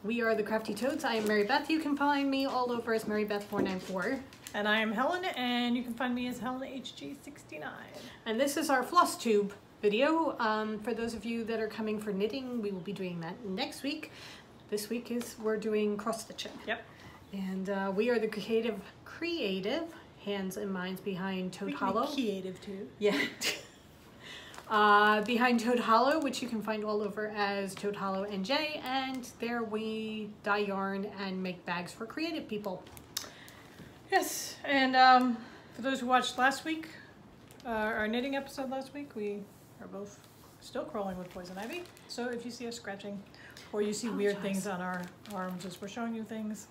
We are the Crafty Toads. I am Mary Beth. You can find me all over as Mary Beth 494. And I am Helen, and you can find me as Helen HG69. And this is our FLOSSTUBE video. For those of you that are coming for knitting, we will be doing that next week. This week we're doing cross stitching. Yep. And we are the creative hands and minds behind Toad Hollow. Creative too. Yeah. Behind Toad Hollow, which you can find all over as Toad Hollow NJ, and there we dye yarn and make bags for creative people. Yes, and for those who watched last week, our knitting episode last week, we are both still crawling with poison ivy. So if you see us scratching, or you see weird things on our arms as we're showing you things.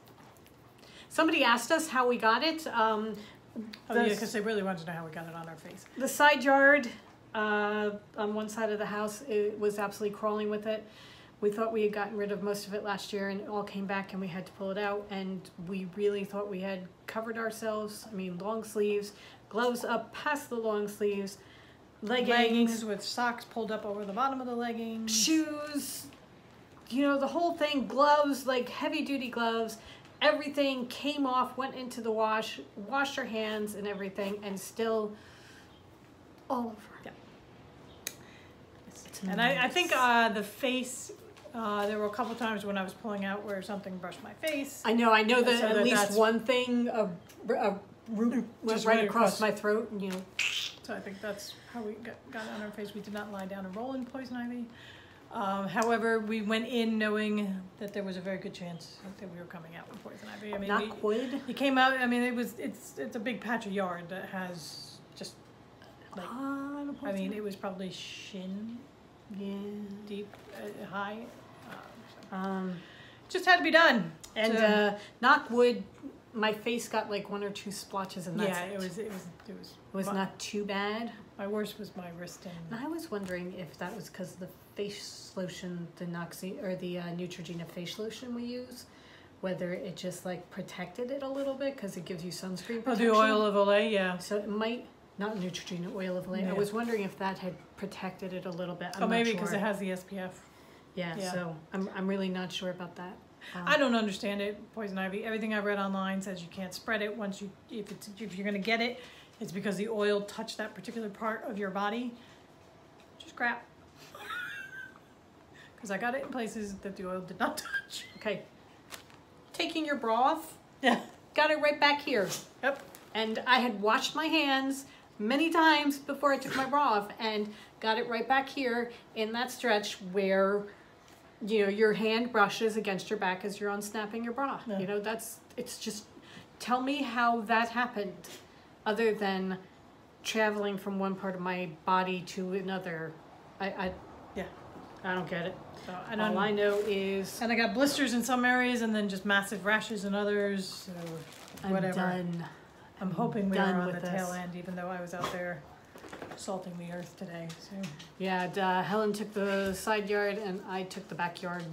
Somebody asked us how we got it. Oh yeah, because they really wanted to know how we got it on our face. The side yard on one side of the house, it was absolutely crawling with it. We thought we had gotten rid of most of it last year, and it all came back and we had to pull it out, and we really thought we had covered ourselves. I mean, long sleeves, gloves up past the long sleeves, leggings with socks pulled up over the bottom of the leggings, shoes, you know, the whole thing, gloves, like heavy duty gloves. Everything came off, went into the wash, washed our hands and everything, and still all over. Yeah. And I think the face, there were a couple times when I was pulling out where something brushed my face. I know that at least one thing went right across my throat, and, you know. So I think that's how we got it on our face. We did not lie down and roll in poison ivy. However, we went in knowing that there was a very good chance that we were coming out with poison ivy. I mean, not quite. It came out. I mean, it's a big patch of yarn that has just like I mean, it was probably shin deep, high. Just had to be done. And so, knock wood, my face got like 1 or 2 splotches, and that's it was not too bad. My worst was my wrist and I was wondering if that was because of the face lotion, the Neutrogena face lotion we use, whether it just like protected it a little bit because it gives you sunscreen protection. Oh, the oil of Olay, yeah. So it might, not Neutrogena, oil of Olay. Yeah. I was wondering if that had protected it a little bit. I'm maybe because it has the SPF. Yeah, so I'm really not sure about that. I don't understand it. Poison ivy. Everything I read online says you can't spread it once you if you're gonna get it. It's because the oil touched that particular part of your body. Just crap. Because I got it in places that the oil did not touch. Okay. Taking your bra off. Yeah. Got it right back here. Yep. And I had washed my hands many times before I took my bra off, and got it right back here in that stretch where, you know, your hand brushes against your back as you're unsnapping your bra. Yeah. You know, it's just, tell me how that happened other than traveling from one part of my body to another. I don't get it. So, all I know is... And I got blisters in some areas and then just massive rashes in others. So whatever. I'm done. I'm hoping we are on the tail end, even though I was out there salting the earth today. So. Yeah, Helen took the side yard and I took the backyard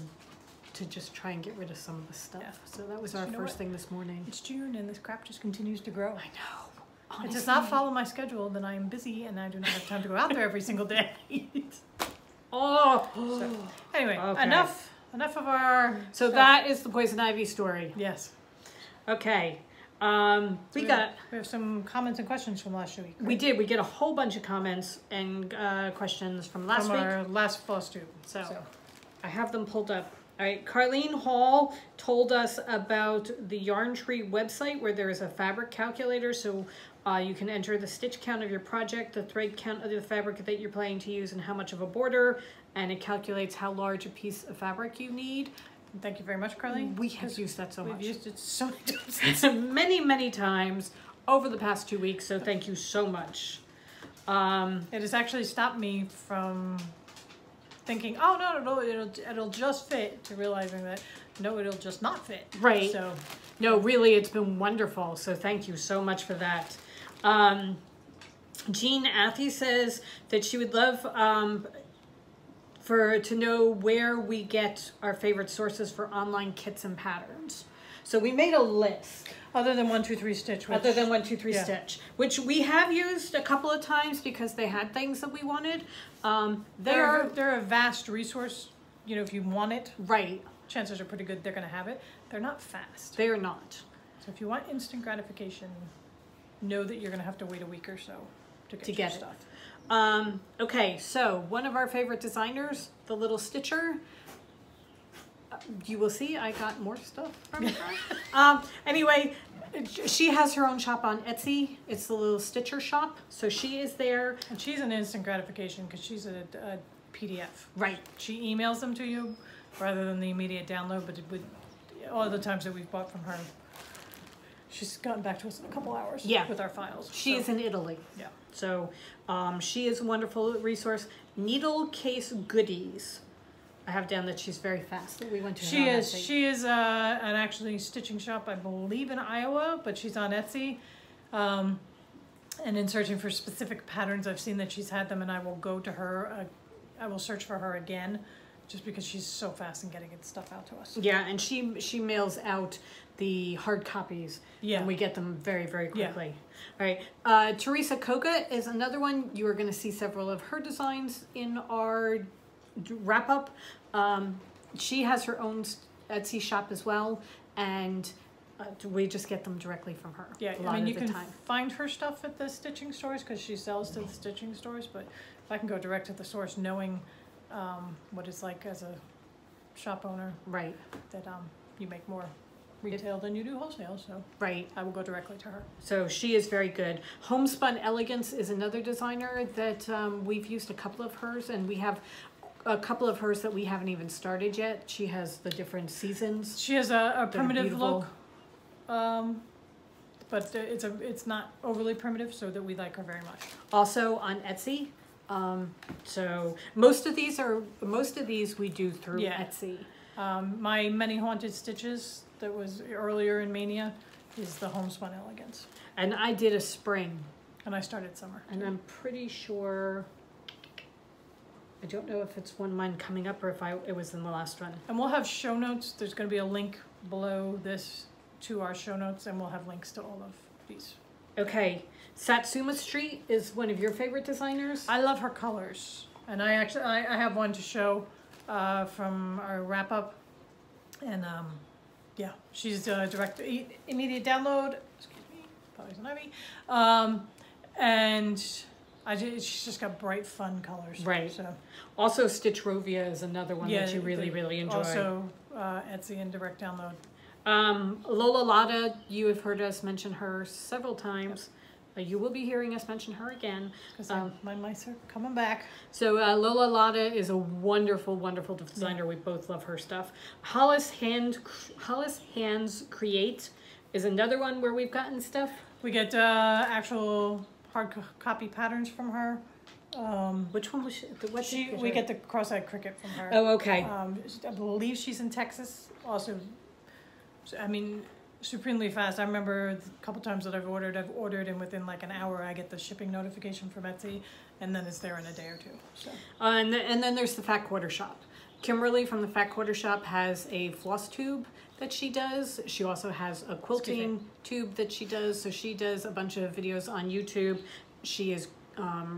to just try and get rid of some of the stuff. Yeah. So that was our first thing this morning. It's June and this crap just continues to grow. I know. Honestly. It does not follow my schedule, then I am busy and I do not have time to go out there every single day. So, anyway, okay. enough of our... So stuff. That is the poison ivy story. Yes. Okay. We have some comments and questions from last week. Right? We did. We get a whole bunch of comments and questions from last week. Our last FLOSSTUBE. So I have them pulled up. All right. Carlene Hall told us about the Yarn Tree website where there is a fabric calculator. So you can enter the stitch count of your project, the thread count of the fabric that you're planning to use, and how much of a border, and it calculates how large a piece of fabric you need. Thank you very much, Carlene. We have used that so much. We've used it so many times. many times over the past 2 weeks, so thank you so much. It has actually stopped me from thinking, oh, no, it'll just fit, to realizing that, no, it'll just not fit. Right. So, no, really, it's been wonderful, so thank you so much for that. Jean Athy says that she would love to know where we get our favorite sources for online kits and patterns. So we made a list. Other than 1-2-3 Stitch. Other than 1-2-3 Stitch, which we have used a couple of times because they had things that we wanted. They're a vast resource, you know, if you want it. Right. chances are pretty good they're going to have it. They're not fast. They are not. So if you want instant gratification, know that you're going to have to wait a week or so to get your stuff. Okay, so one of our favorite designers, the little Stitcher. You will see I got more stuff from her. Anyway, she has her own shop on Etsy. It's the little Stitcher shop. So she is there. And she's an instant gratification because she's a PDF. Right. She emails them to you rather than the immediate download, but with all the times that we've bought from her, she's gotten back to us in a couple hours with our files. She is in Italy. Yeah. So she is a wonderful resource. Needle Case Goodies. I have down that she's very fast. That we went to. She is. She is an actually stitching shop, I believe, in Iowa, but she's on Etsy. And in searching for specific patterns, I've seen that she's had them, and I will go to her. I will search for her again, just because she's so fast in getting stuff out to us. Yeah, and she mails out the hard copies. Yeah. And we get them very, very quickly. Yeah. All right. Teresa Coca is another one. You are going to see several of her designs in our Wrapup. She has her own Etsy shop as well, and we just get them directly from her. Yeah, I mean, you can find her stuff at the stitching stores because she sells to the stitching stores, but if I can go direct to the source, knowing what it's like as a shop owner, right, that you make more retail than you do wholesale, so right, I will go directly to her. So she is very good. Homespun Elegance is another designer that we've used a couple of hers, and we have a couple of hers that we haven't even started yet. She has the different seasons. She has a primitive look, but it's not overly primitive, so that we like her very much. Also on Etsy. So most of these we do through Etsy. My Many Haunted Stitches that was earlier in Maynia is the Homespun Elegance. And I did a spring. And I started summer. And I'm pretty sure, I don't know if it's one of mine coming up or if it was in the last one. And we'll have show notes. There's going to be a link below this to our show notes, and we'll have links to all of these. Okay. Satsuma Street is one of your favorite designers? I love her colors. And I have one to show from our Wrap-Up. And yeah, she's direct, immediate download. Excuse me, Poison Ivy. And she's just got bright, fun colors. Right. So. Also, Stitchrovia is another one that you really, really enjoy. Also, Etsy and direct download. Lola Lotta, you have heard us mention her several times. Yep. You will be hearing us mention her again. Because my mice are coming back. So Lola Lotta is a wonderful, wonderful designer. Yeah. We both love her stuff. Hollis Hands Create is another one where we've gotten stuff. We get actual hard copy patterns from her. Which one was she? We get the cross-eyed cricket from her. Oh, okay. I believe she's in Texas. Also, I mean, supremely fast. I remember a couple times that I've ordered, and within like an hour I get the shipping notification from Etsy, and then it's there in a day or two. So. And then there's the Fat Quarter Shop. Kimberly from the Fat Quarter Shop has a floss tube that she does. She also has a quilting tube that she does. So she does a bunch of videos on YouTube. She is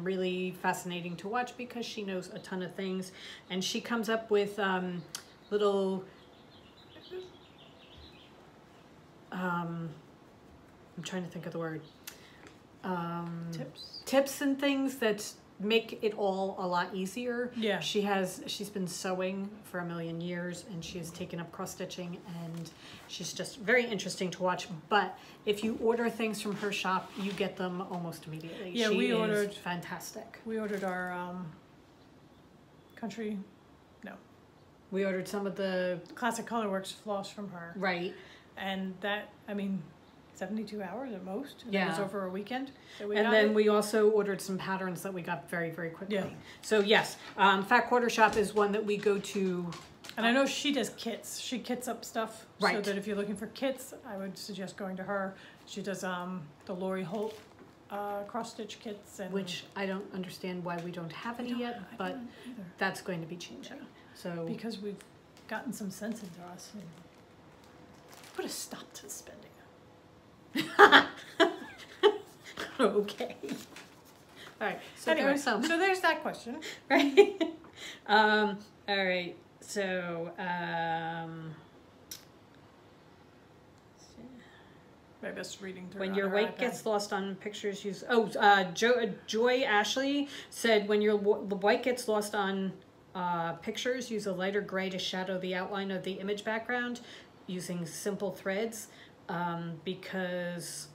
really fascinating to watch because she knows a ton of things, and she comes up with little I'm trying to think of the word, tips and things that make it all a lot easier. Yeah. She's been sewing for a million years, and she has taken up cross stitching, and she's just very interesting to watch. But if you order things from her shop, you get them almost immediately. Yeah, she ordered fantastic. We ordered our we ordered some of the Classic Colorworks floss from her. Right. And that, I mean, 72 hours at most. And yeah. It was over a weekend. And then we also ordered some patterns that we got very, very quickly. Yeah. So yes, Fat Quarter Shop is one that we go to. And I know she does kits. She kits up stuff. Right. So that if you're looking for kits, I would suggest going to her. She does the Lori Holt cross stitch kits. Which I don't understand why we don't have any yet, but that's going to be changing. Yeah. So because we've gotten some sense into us. Put a stop to spending. Okay. All right. So anyway, so there's that question. Right. All right. So, Maybe just reading through. when your weight gets lost on pictures, use... Oh, Joy Ashley said, when your the white gets lost on pictures, use a lighter gray to shadow the outline of the image background using simple threads, because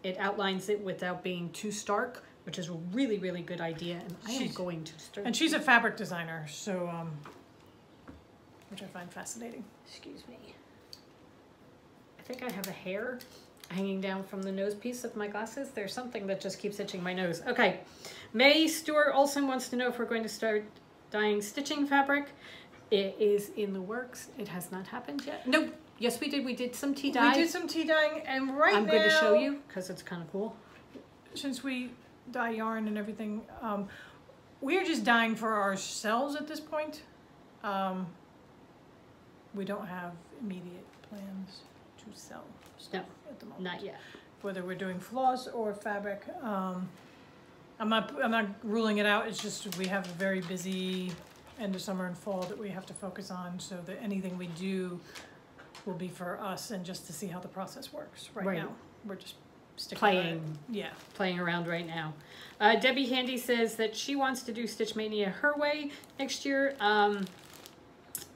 it outlines it without being too stark, which is a really, really good idea. And I am going to start... And she's a fabric designer, so, which I find fascinating. Excuse me. I think I have a hair hanging down from the nose piece of my glasses. There's something that just keeps itching my nose. Okay. May Stewart Olson wants to know if we're going to start dyeing stitching fabric. It is in the works. It has not happened yet. No. Yes, we did. We did some tea dye. We did some tea dyeing, and right now... I'm going to show you because it's kind of cool. Since we dye yarn and everything, we're just dyeing for ourselves at this point. We don't have immediate plans to sell stuff at the moment. Not yet. Whether we're doing floss or fabric, I'm not ruling it out. It's just we have a very busy end of summer and fall that we have to focus on, so that anything we do will be for us and just to see how the process works. Right now, we're just playing around right now. Debbie Handy says that she wants to do Stitch Mania her way next year.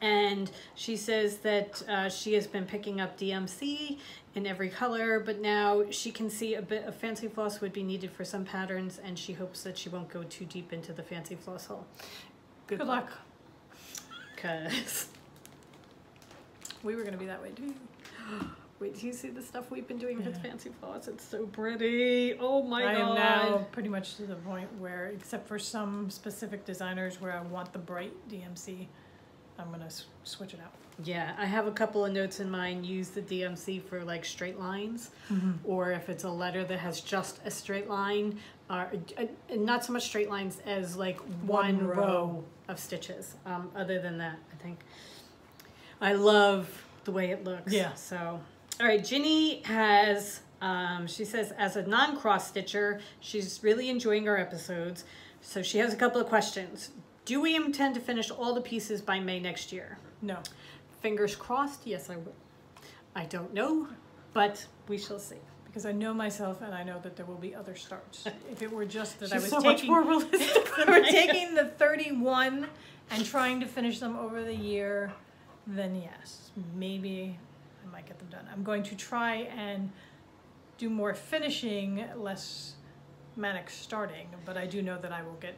And she says that she has been picking up DMC in every color, but now she can see a bit of fancy floss would be needed for some patterns, and she hopes that she won't go too deep into the fancy floss hole. Good luck. Because we were going to be that way too. Wait, do you see the stuff we've been doing with fancy floss? It's so pretty. Oh my God. I am now pretty much to the point where, except for some specific designers where I want the bright DMC, I'm going to switch it out. Yeah, I have a couple of notes in mind. Use the DMC for like straight lines, or if it's a letter that has just a straight line, not so much straight lines as like one row of stitches. Other than that, I think I love the way it looks. Yeah. So, all right, Ginny has, she says, as a non-cross stitcher, she's really enjoying our episodes. So she has a couple of questions. Do we intend to finish all the pieces by May next year? No. Fingers crossed, yes I will. I don't know, but we shall see. Because I know myself and I know that there will be other starts. If it were just that She's much more realistic. we're taking the 31 and trying to finish them over the year, then yes, maybe I might get them done. I'm going to try and do more finishing, less manic starting, but I do know that I will get...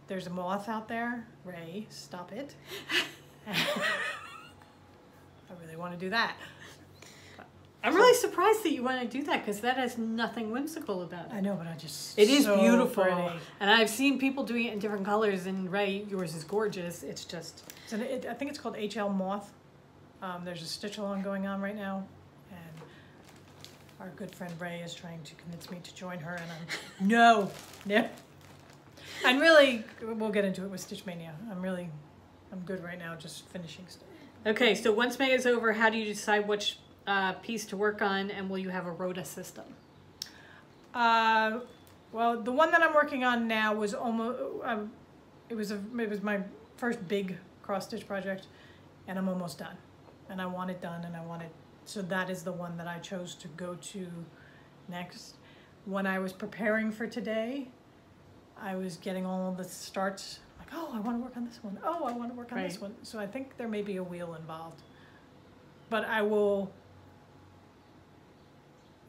There's a moth out there. Ray, stop it. I really want to do that. I'm really surprised that you want to do that because that has nothing whimsical about it. I know, but I just... It is so beautiful. Pretty. And I've seen people doing it in different colors, and Ray, yours is gorgeous. It's just... I think it's called HL Moth. There's a stitch along going on right now. And our good friend Ray is trying to convince me to join her, and I'm... No. And really, we'll get into it with Stitch Mania. I'm good right now, just finishing stuff. Okay, so once May is over, how do you decide which piece to work on, and will you have a rota system? Well, the one that I'm working on now was almost, it was my first big cross stitch project, and I'm almost done. And I want it done, and so that is the one that I chose to go to next. When I was preparing for today, I was getting all the starts, like, oh, I want to work on this one. Oh, I want to work on this one. So I think there may be a wheel involved. But I want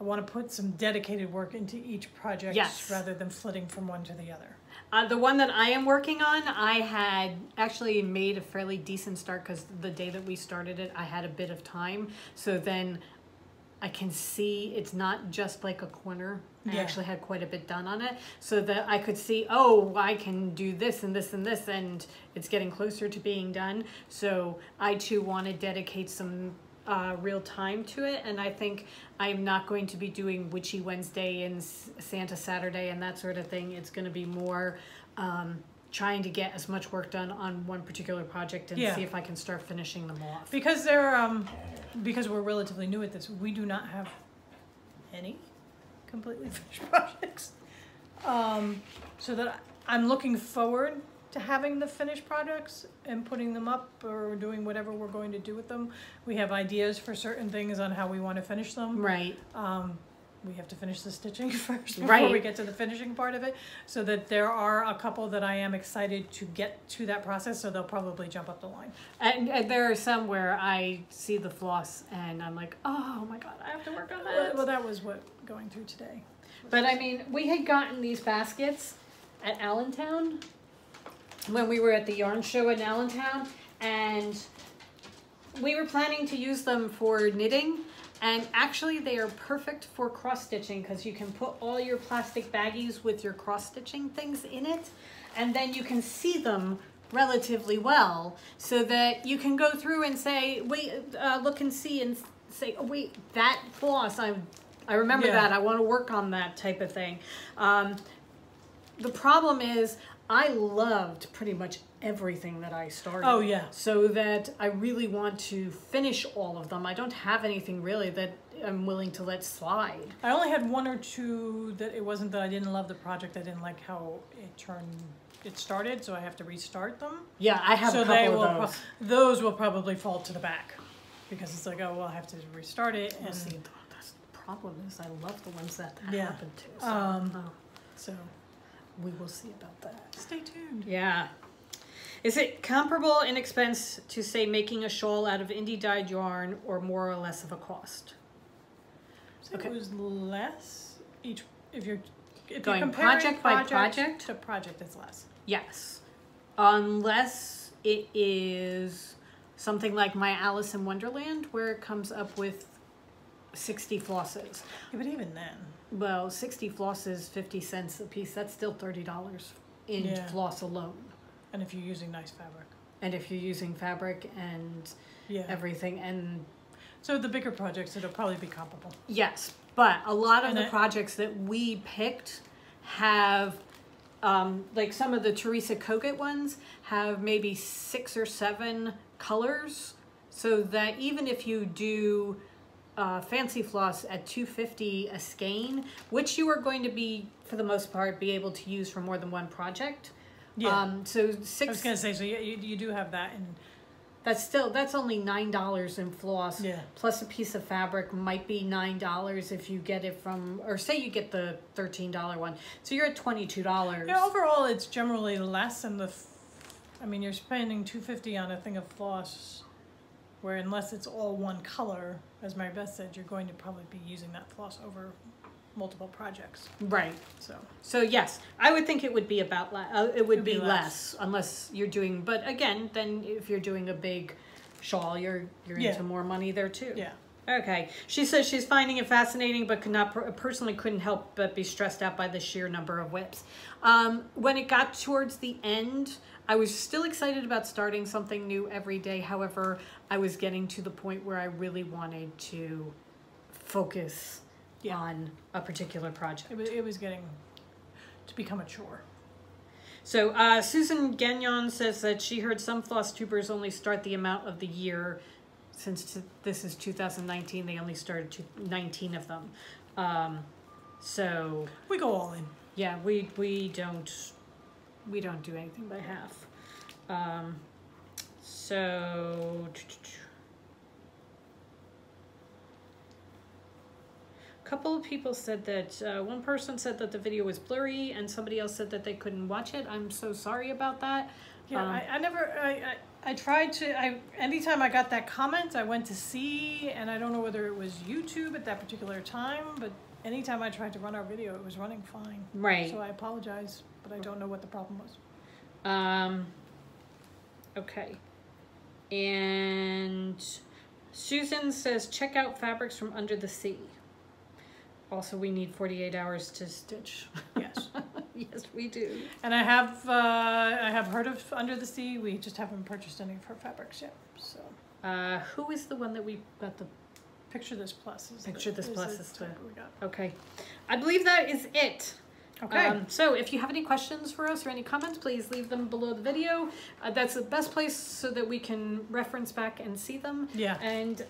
to put some dedicated work into each project rather than flitting from one to the other. The one that I am working on, I had actually made a fairly decent start because the day that we started it, I had a bit of time. So then I can see it's not just like a corner. I actually had quite a bit done on it so that I could see, oh, I can do this and this and this, and it's getting closer to being done. So I too want to dedicate some real time to it, and I think I'm not going to be doing Witchy Wednesday and Santa Saturday and that sort of thing. It's going to be more trying to get as much work done on one particular project and see if I can start finishing them off. Because because we're relatively new at this, we do not have any completely finished projects. So that I'm looking forward to having the finished products and putting them up or doing whatever we're going to do with them. We have ideas for certain things on how we want to finish them. Right. We have to finish the stitching first before we get to the finishing part of it. So that there are a couple that I am excited to get to that process, so they'll probably jump up the line. And there are some where I see the floss and I'm like, oh my God, I have to work on that. Well, that was what going through today. But I mean, we had gotten these baskets at Allentown when we were at the yarn show in Allentown, and we were planning to use them for knitting. And actually they are perfect for cross stitching because you can put all your plastic baggies with your cross stitching things in it, and then you can see them relatively well so that you can go through and say, wait, look and see and say, oh wait, that floss, I remember that, I want to work on that type of thing. The problem is I loved pretty much everything that I started. Oh yeah. So that I really want to finish all of them. I don't have anything really that I'm willing to let slide. I only had one or two that it wasn't that I didn't love the project. I didn't like how it started, so I have to restart them. Yeah, I have a couple of those. Those will probably fall to the back because it's like, oh, well, I have to restart it. And see, the problem is I love the ones that happened to. So we will see about that. Stay tuned. Yeah. Is it comparable in expense to, say, making a shawl out of indie dyed yarn, or more or less of a cost? So it was less if you're going project by project to project, it's less. Yes, unless it is something like my Alice in Wonderland, where it comes up with 60 flosses. Yeah, but even then, well, 60 flosses, 50 cents a piece. That's still $30 in floss alone. And if you're using nice fabric. And if you're using fabric and everything. And so the bigger projects, it'll probably be comparable. Yes, but a lot of the projects that we picked have, like some of the Teresa Coca ones have maybe 6 or 7 colors. So that even if you do fancy floss at $2.50 a skein, which you are going to be, for the most part, be able to use for more than one project. Yeah. So 6. I was gonna say, so you do have that, and that's only $9 in floss. Yeah. Plus a piece of fabric might be $9 if you get it from, or say you get the $13 one. So you're at $22. Yeah. Overall, it's generally less than I mean, you're spending $2.50 on a thing of floss, where unless it's all one color, as Mary Beth said, you're going to probably be using that floss over multiple projects. Right. So yes, I would think it would be about it would be less unless you're doing. But again, then if you're doing a big shawl, you're into more money there too. Yeah. Okay. She says she's finding it fascinating, but personally couldn't help but be stressed out by the sheer number of whips. When it got towards the end, I was still excited about starting something new every day. However, I was getting to the point where I really wanted to focus on a particular project. It was getting to become a chore. So Susan Gagnon says that she heard some floss tubers only start the amount of the year. Since this is 2019, they only started 19 of them. So we go all in. Yeah, we don't do anything by half. So couple of people said that one person said that the video was blurry and somebody else said that they couldn't watch it. I'm so sorry about that. Yeah, I tried to, anytime I got that comment, I went to see, and I don't know whether it was YouTube at that particular time, but anytime I tried to run our video, it was running fine. Right. So I apologize, but I don't know what the problem was. Okay. And Susan says, check out fabrics from under the sea. Also, we need 48 hours to stitch. Yes. Yes, we do. And I have heard of Under the Sea. We just haven't purchased any of her fabrics yet. So. Who is the one that we got the Picture This Plus? Picture This Plus is the we got. Okay. I believe that is it. Okay. So if you have any questions for us or any comments, please leave them below the video. That's the best place so that we can reference back and see them. Yeah. And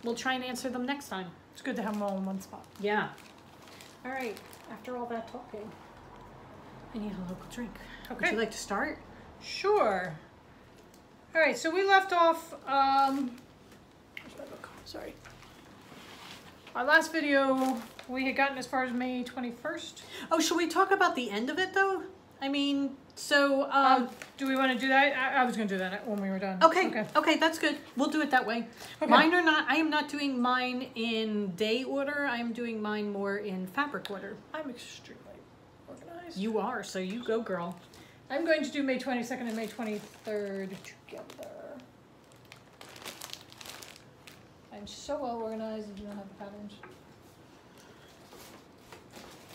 we'll try and answer them next time. It's good to have them all in one spot. Yeah. All right. After all that talking, I need a local drink. Okay. Would you like to start? Sure. All right, so we left off, where's my book? Sorry. Our last video, we had gotten as far as May 21st. Oh, should we talk about the end of it though? I mean, so, do we want to do that? I was going to do that when we were done. Okay, that's good. We'll do it that way. Okay. Mine are not, I am not doing mine in day order. I am doing mine more in fabric order. I'm extremely organized. You are, so you go, girl. I'm going to do May 22nd and May 23rd together. I'm so well organized and do not have the patterns.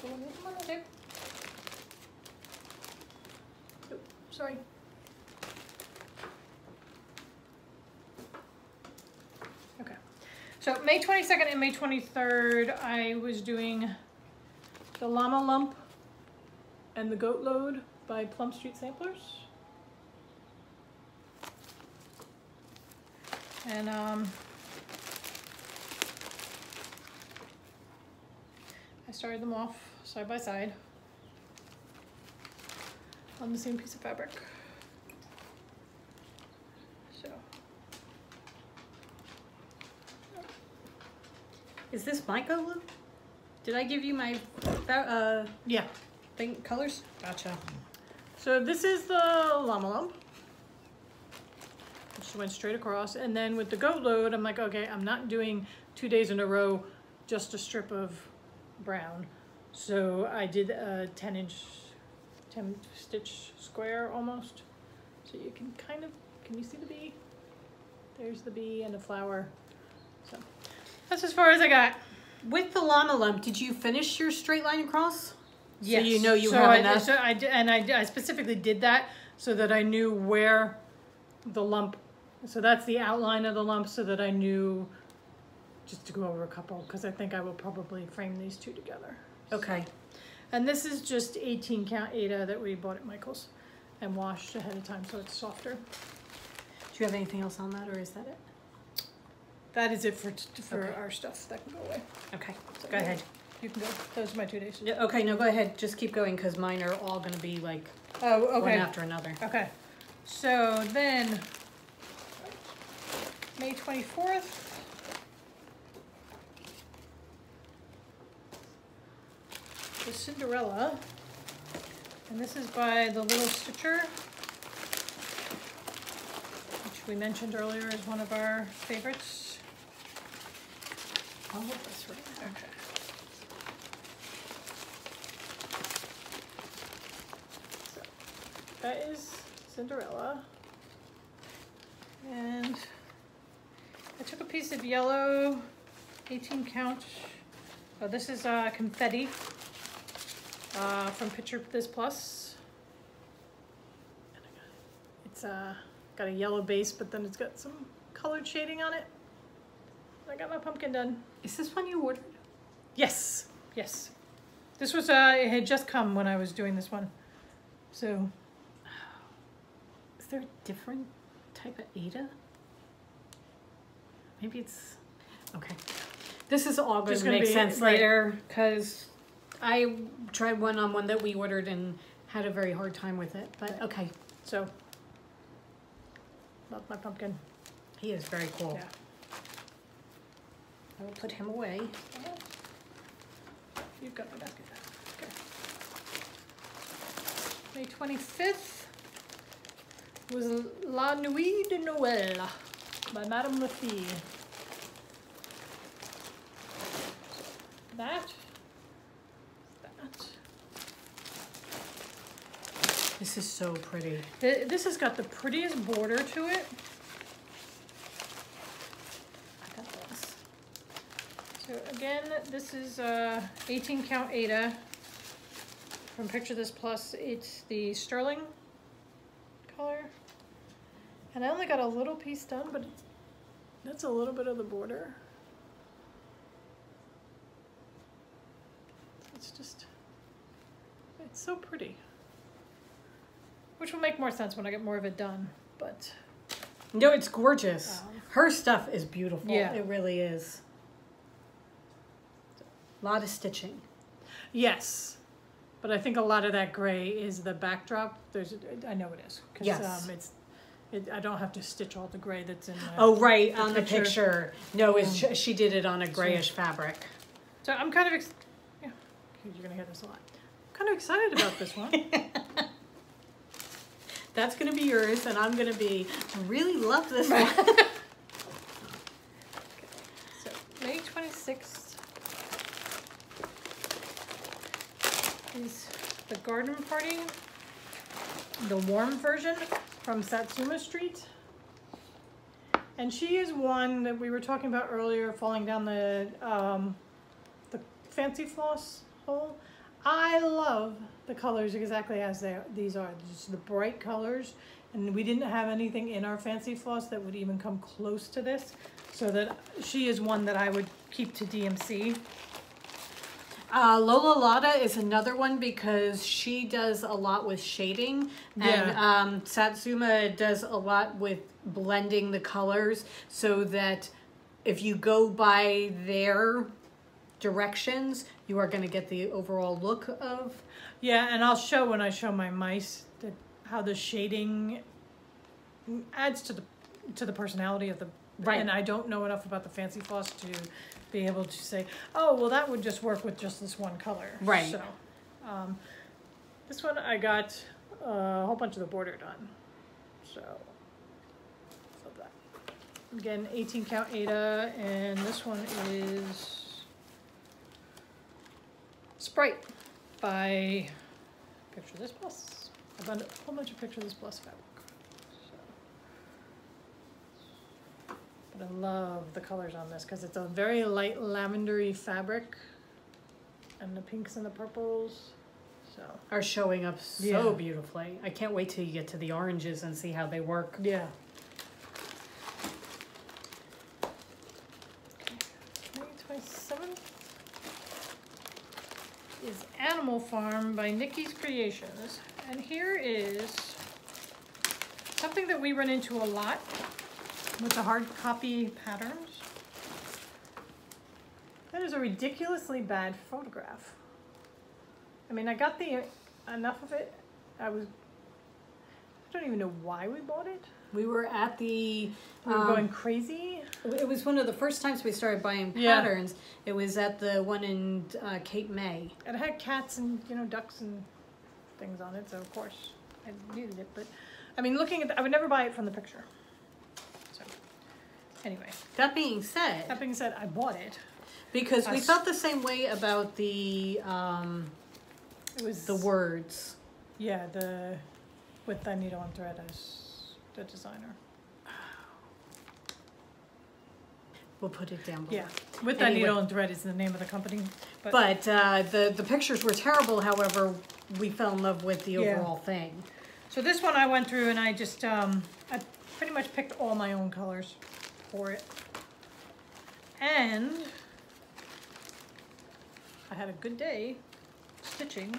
So let me come on, tape. Oh, sorry. Okay. So May 22nd and May 23rd, I was doing the Llama Lump and the Goat Load by Plum Street Samplers. And I started them off side by side on the same piece of fabric. So. Is this my color? Did I give you my, Yeah. thing, colors? Gotcha. So this is the Llama Lump. Just went straight across. And then with the Goat Load, I'm like, okay, I'm not doing 2 days in a row, just a strip of brown. So I did a 10 stitch square almost. So you can kind of, can you see the bee? There's the bee and the flower. So that's as far as I got. With the Llama Lump, did you finish your straight line across? Yes. So you know you have enough? So I did, and I specifically did that so that I knew where the lump, so that's the outline of the lump, so that I knew just to go over a couple, because I think I will probably frame these two together. Okay. And this is just 18 count Ada that we bought at Michael's and washed ahead of time so it's softer. Do you have anything else on that, or is that it? That is it for Okay. our stuff. That can go away. Okay, So go ahead. You can go. Those are my 2 days. Yeah, okay, no, go ahead. Just keep going, because mine are all going to be like Oh, one okay. after another. Okay. So then, May 24th. The Cinderella. And this is by the Little Stitcher, which we mentioned earlier as one of our favorites. All of this right now. Okay. So that is Cinderella. And I took a piece of yellow 18 count. Oh, this is confetti from Picture This Plus. And it's got a yellow base, but then it's got some colored shading on it. I got my pumpkin done. Is this one you ordered? Yes, yes. This was, it had just come when I was doing this one. So, Is there a different type of Ada? Maybe it's, okay. This is all going Just to gonna make be- sense right. later, because I tried one on one that we ordered and had a very hard time with it, but okay. so, love my pumpkin. He is very cool. Yeah. I will put him away. You've got my basket. Okay. May 25th was La Nuit de Noël by Madame Lafille. That. This is so pretty. This has got the prettiest border to it. I got this. So again, this is 18 count Ada from Picture This Plus. It's the sterling color. And I only got a little piece done, but that's a little bit of the border. It's just, it's so pretty. Which will make more sense when I get more of it done, but. No, it's gorgeous. Her stuff is beautiful. Yeah. It really is. A lot of stitching. Yes, But I think a lot of that gray is the backdrop. I know it is. Yes. I don't have to stitch all the gray that's in the Oh, right, on the picture. No, she did it on a grayish fabric. So I'm kind of, yeah, you're going to hear this a lot. I'm kind of excited about this one. That's going to be yours, and I'm going to be, I really love this one. So May 26th is the garden party, the warm version from Satsuma Street. And she is one that we were talking about earlier, falling down the fancy floss hole. I love the colors exactly as these are, just the bright colors. And we didn't have anything in our fancy floss that would even come close to this. So that she is one that I would keep to DMC. Lola Lotta is another one because she does a lot with shading, and Satsuma does a lot with blending the colors so that if you go by their directions, you are going to get the overall look of. Yeah, and I'll show when I show my mice how the shading adds to the personality of the. Right. And I don't know enough about the fancy floss to be able to say, oh, well, that would just work with just this one color. Right. So, this one I got a whole bunch of the border done. So that. Again, 18 count Ada, and this one is Sprite by Picture This Plus. I've done a whole bunch of Picture This Plus fabric. But I love the colors on this because it's a very light lavendery fabric, and the pinks and the purples are showing up so beautifully. I can't wait till you get to the oranges and see how they work. Yeah. Okay. May 27th is Animal Farm by Nikki's Creations, and here is something that we run into a lot with the hard copy patterns. That is a ridiculously bad photograph. I mean, I got enough of it. I don't even know why we bought it. We were at the... We were going crazy. It was one of the first times we started buying patterns. It was at the one in Cape May. And it had cats and, ducks and things on it, so of course I needed it. But, I mean, looking at I would never buy it from the picture. Anyway. That being said, I bought it. Because we felt the same way about the it was the words. Yeah, with the needle and thread as the designer. We'll put it down below. Yeah, with the needle and thread is the name of the company. But the pictures were terrible. However, we fell in love with the overall thing. So this one I went through and I just I pretty much picked all my own colors for it, and I had a good day stitching,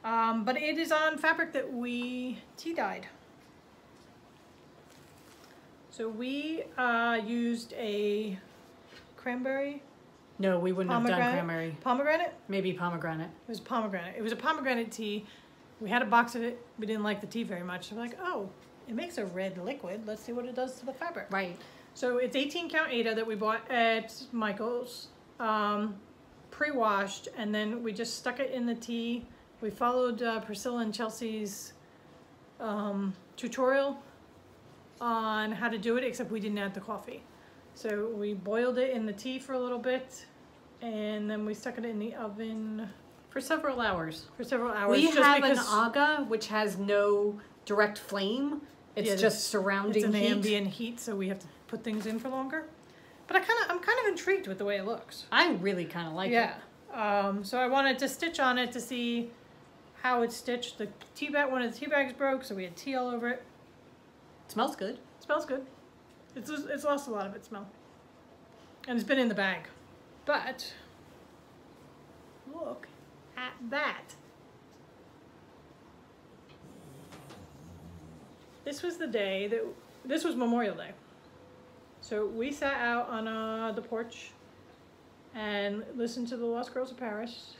but it is on fabric that we tea dyed. So we used a cranberry. No, we wouldn't have done cranberry. Pomegranate? Maybe pomegranate. It was pomegranate. It was a pomegranate tea. We had a box of it. We didn't like the tea very much. So we're like, oh, it makes a red liquid. Let's see what it does to the fabric. Right. So it's 18 count Ada that we bought at Michael's, pre-washed, and then we just stuck it in the tea. We followed Priscilla and Chelsea's tutorial on how to do it, except we didn't add the coffee. So we boiled it in the tea for a little bit, and then we stuck it in the oven for several hours. We have an aga which has no direct flame. It's just surrounding heat. It's an ambient heat, so we have to put things in for longer. But I'm kind of intrigued with the way it looks. I really kind of like it. Yeah. So I wanted to stitch on it to see how it's stitched. The tea bag, one of the tea bags broke, so we had tea all over it. It smells good. It smells good. It's lost a lot of its smell. And it's been in the bag. But look at that. This was the day that, this was Memorial Day. So we sat out on the porch and listened to the Lost Girls of Paris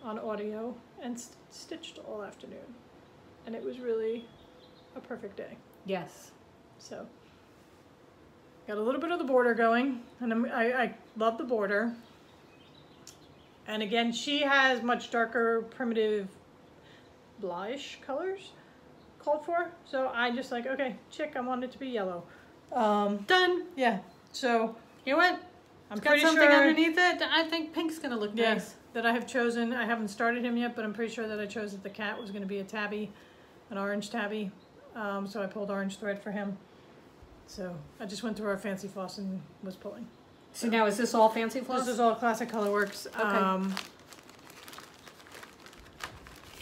on audio and stitched all afternoon. And it was really a perfect day. Yes. So, got a little bit of the border going, and I love the border. And again, she has much darker, primitive, bluish colors called for. So I just like, okay, chick, I want it to be yellow. Done. Yeah. So You know what? I'm Got pretty something sure underneath it. I think pink's gonna look nice. that I have chosen. I haven't started him yet, but I'm pretty sure that I chose that the cat was going to be a tabby, an orange tabby. So I pulled orange thread for him. So I just went through our fancy floss and was pulling. So now is this all fancy floss? This is all Classic Colorworks. Okay.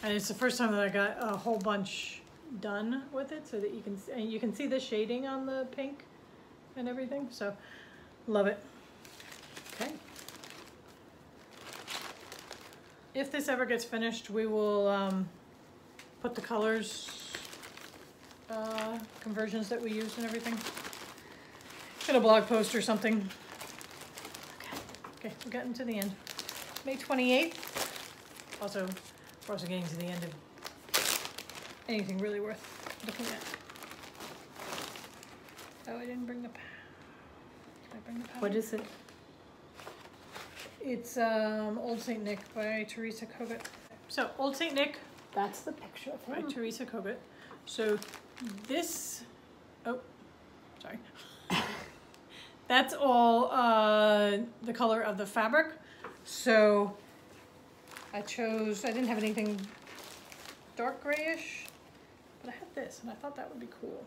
And it's the first time that I got a whole bunch done with it, so that you can see the shading on the pink and everything. So love it. Okay. If this ever gets finished, we will put the colors conversions that we used and everything in a blog post or something. Okay, we're getting to the end. May 28th. Also, we're also getting to the end of anything really worth looking at. Oh, I didn't bring the did I bring the pattern? What is it? It's Old Saint Nick by Teresa Coca. So Old Saint Nick That's the picture of by him. Teresa Coca. So this, oh, sorry. That's all the color of the fabric. So I didn't have anything dark grayish, but I had this and I thought that would be cool.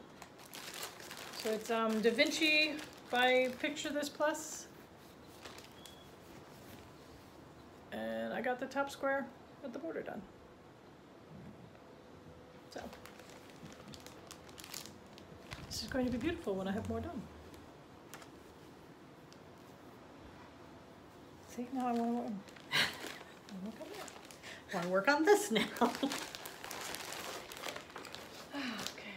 So it's Da Vinci by Picture This Plus. And I got the top square with the border done. So this is going to be beautiful when I have more done. See, now I want to work on that. Want to work on this now? Okay.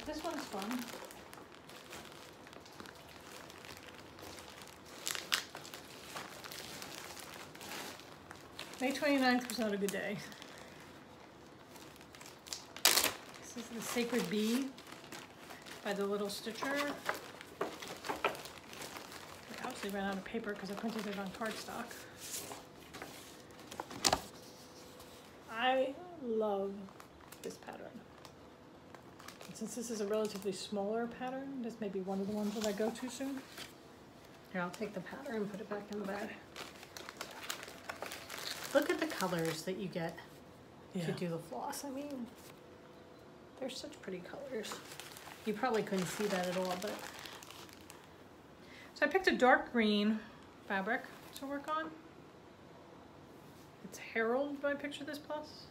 This one's fun. May 29th was not a good day. This is the Sacred Bee by the Little Stitcher. I obviously ran out of paper because I printed it on cardstock. I love this pattern. And since this is a relatively smaller pattern, this may be one of the ones that I go to soon. Here, I'll take the pattern and put it back in the bag. Look at the colors that you get to do the floss. I mean, they're such pretty colors. You probably couldn't see that at all, but. So I picked a dark green fabric to work on. It's Herald by Picture This Plus.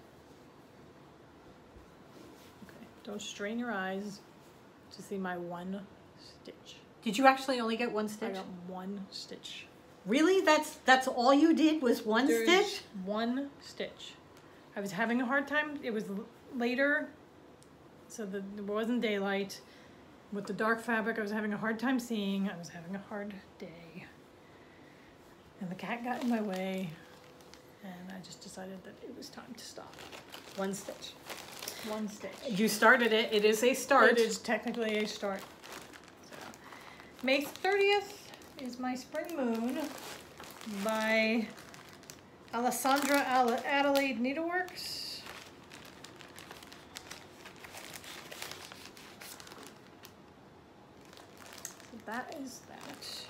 Okay, don't strain your eyes to see my one stitch. Did you actually only get one I stitch? got one stitch. Really? That's all you did was one stitch? One stitch. I was having a hard time. It was later, so there wasn't daylight. With the dark fabric, I was having a hard time seeing. I was having a hard day. And the cat got in my way, and I just decided that it was time to stop. One stitch. One stitch. You started it. It is a start. It is technically a start. So, May 30th is my Spring Moon by Alessandra Adelaide Needleworks. So that is that.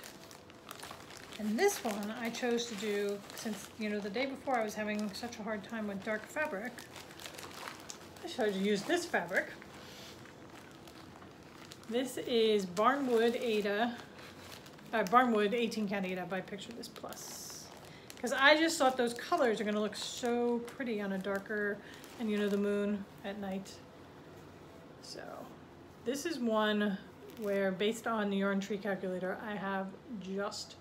And this one I chose to do since, you know, the day before I was having such a hard time with dark fabric. I chose to use this fabric. This is Barnwood 18 Cat Ada by Picture This Plus. Because I just thought those colors are going to look so pretty on a darker, and you know, the moon at night. So this is one where, based on the yarn tree calculator, I have just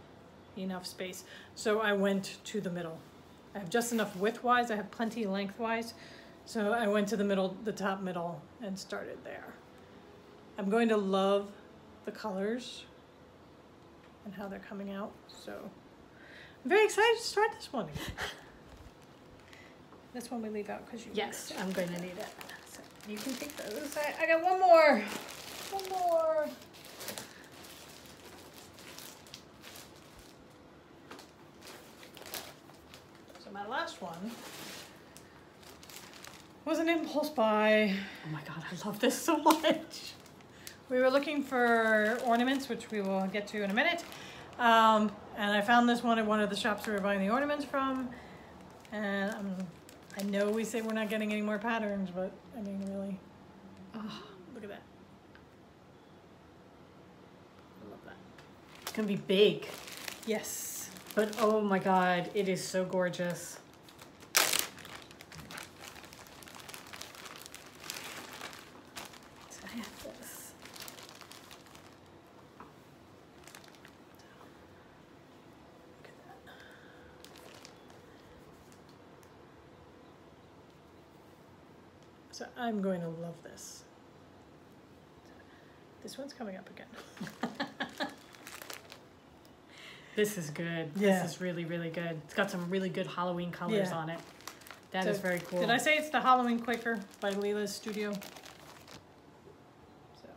enough space. So I went to the middle. I have just enough widthwise, I have plenty lengthwise. So I went to the middle, the top middle, and started there. I'm going to love the colors and how they're coming out. So I'm very excited to start this one. This one we leave out because you. Yes, I'm going to need it. So you can take those. I got one more. One more. So my last one was an impulse buy. Oh my god, I love this so much. We were looking for ornaments, which we will get to in a minute. And I found this one at one of the shops we were buying the ornaments from. And I know we say we're not getting any more patterns, but I mean, really. Oh, look at that. I love that. It's going to be big. Yes. But oh my god, it is so gorgeous. So I have this. Look at that. So I'm going to love this. This one's coming up again. This is good. Yeah. This is really, really good. It's got some really good Halloween colors Yeah. on it. That So, is very cool. Did I say it's the Halloween Quaker by Leela's Studio? So,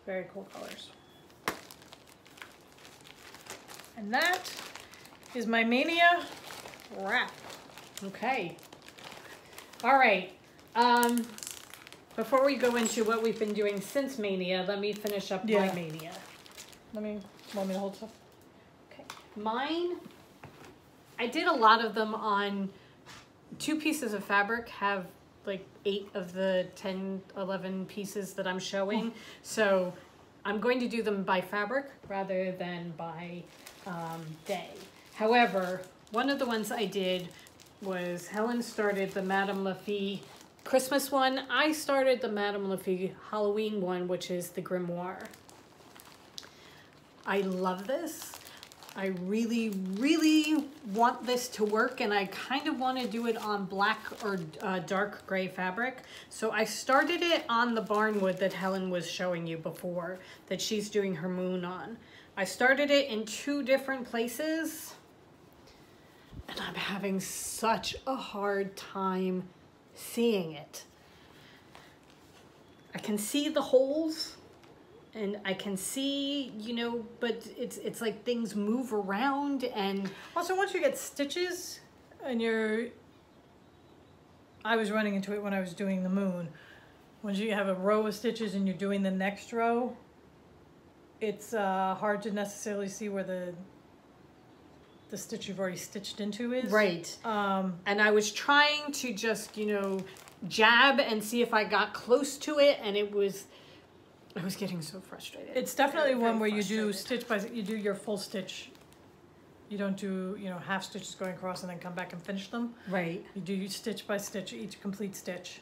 very cool colors. And that is my Maynia wrap. Okay. All right. Before we go into what we've been doing since Maynia, let me finish up my Maynia. Want me to hold stuff? Okay. Mine, I did a lot of them on 2 pieces of fabric, have like 8 of the 10, 11 pieces that I'm showing. So I'm going to do them by fabric rather than by day. However, one of the ones I did was Helen started the Madame Lafitte Christmas one. I started the Madame Lafitte Halloween one, which is the Grimoire. I love this. I really, really want this to work, and I kind of want to do it on black or dark gray fabric. So I started it on the barnwood that Helen was showing you before, that she's doing her moon on. I started it in 2 different places, and I'm having such a hard time seeing it. I can see the holes, and I can see, you know, but it's like things move around. And also, once you get stitches and I was running into it when I was doing the moon. Once you have a row of stitches and you're doing the next row, it's hard to necessarily see where the stitch you've already stitched into is. Right. And I was trying to just, you know, jab and see if I got close to it, and I was getting so frustrated. It's definitely one where you do stitch by, you do your full stitch. You don't do, you know, half stitches going across and then come back and finish them. Right. You do stitch by stitch, each complete stitch.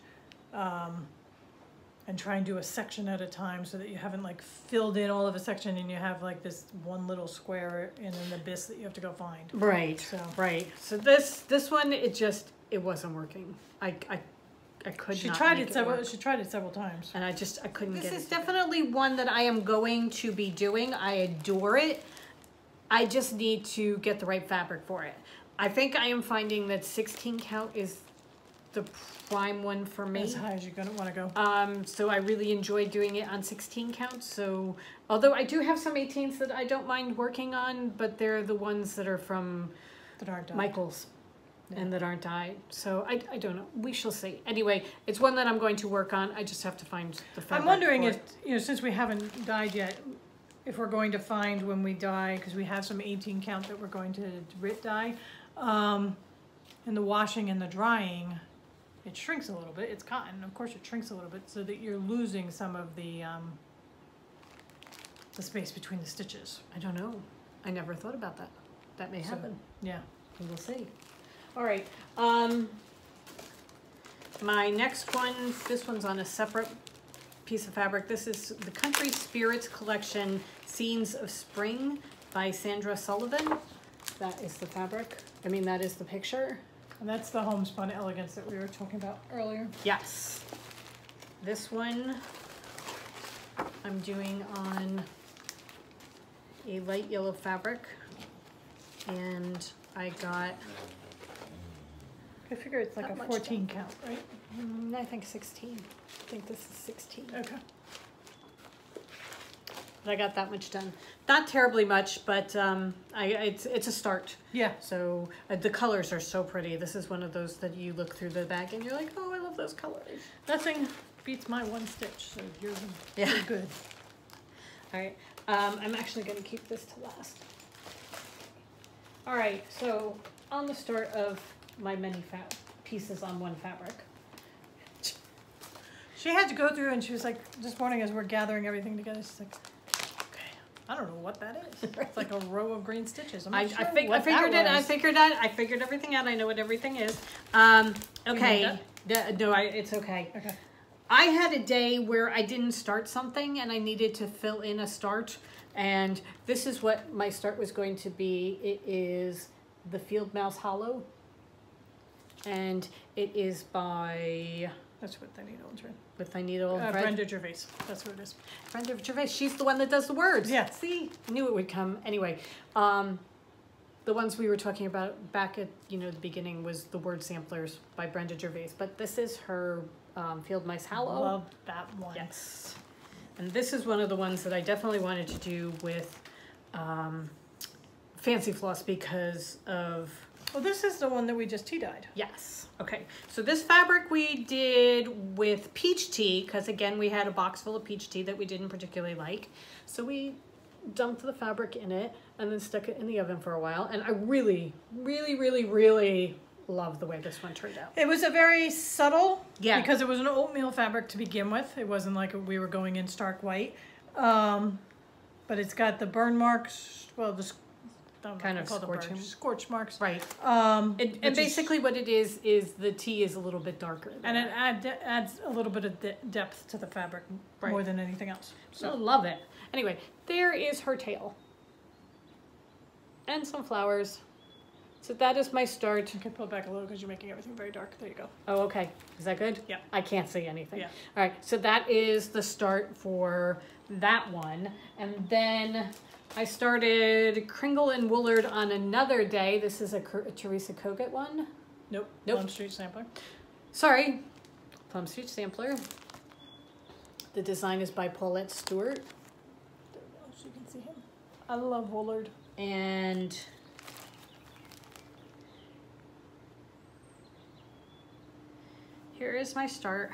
And try and do a section at a time so that you haven't like filled in all of a section and you have like this one little square in an abyss that you have to go find. Right. So. Right. So this one, it wasn't working. I could She not tried make it several. work. She tried it several times. And I couldn't get it. This This is definitely one that I am going to be doing. I adore it. I just need to get the right fabric for it. I think I am finding that 16 count is the prime one for me. As high as you're gonna want to go. So I really enjoy doing it on 16 count. So although I do have some 18s that I don't mind working on, but they're the ones that are from That aren't dyed. Michael's. And that aren't dyed. So I don't know. We shall see. Anyway, it's one that I'm going to work on. I just have to find the fabric. I'm wondering for if, it. you know, since we haven't dyed yet, if we're going to find when we dye, because we have some 18 count that we're going to dye, in the washing and the drying, it shrinks a little bit. It's cotton, of course it shrinks a little bit, so that you're losing some of the space between the stitches. I don't know. I never thought about that. That may happen. Yeah. We'll see. All right. My next one, this one's on a separate piece of fabric. This is the Country Spirits Collection, Scenes of Spring by Sandra Sullivan. That is the fabric. I mean, that is the picture. And that's the homespun elegance that we were talking about earlier. Yes. This one I'm doing on a light yellow fabric, and I got I figure it's like Not a much 14 done. count, right? I think 16. I think this is 16. Okay. But I got that much done. Not terribly much, but it's a start. Yeah. So the colors are so pretty. This is one of those that you look through the bag and you're like, oh, I love those colors. Nothing beats my one stitch, so you're good. All right. I'm actually going to keep this to last. All right. So on the start of my many pieces on one fabric. She had to go through and she was like, this morning as we're gathering everything together, she's like, okay, I don't know what that is. It's like a row of green stitches. I figured everything out. I know what everything is. Okay. No, it's okay. Okay. I had a day where I didn't start something and I needed to fill in a start. And this is what my start was going to be. It is the Field Mouse Hollow. And it is by... That's what they need old right? With Thy Needle. Brenda Gervais. That's what it is. Brenda Gervais. She's the one that does the words. Yeah. See? I knew it would come. Anyway, the ones we were talking about back at, the beginning was the word samplers by Brenda Gervais. But this is her Field Mice Hollow. Love that one. Yes. And this is one of the ones that I definitely wanted to do with Fancy Floss because of... Well, this is the one that we just tea dyed. Yes. Okay. So this fabric we did with peach tea because, again, we had a box full of peach tea that we didn't particularly like. So we dumped the fabric in it and then stuck it in the oven for a while. And I really, really, really, really love the way this one turned out. It was a very subtle, because it was an oatmeal fabric to begin with. It wasn't like we were going in stark white. But it's got the burn marks, well, the kind of scorch marks. Right. And basically what it is the tea is a little bit darker. And it adds a little bit of depth to the fabric more than anything else. So I love it. Anyway, there is her tail. And some flowers. So that is my start. You can pull it back a little because you're making everything very dark. There you go. Oh, okay. Is that good? Yeah. I can't see anything. Yeah. All right. So that is the start for that one. And then I started Kringle and Woolard on another day. This is a Teresa Coca one. Nope. Nope. Plum Street Sampler. Sorry. Plum Street Sampler. The design is by Paulette Stewart. There we go, so you can see him. I love Woolard. And here is my start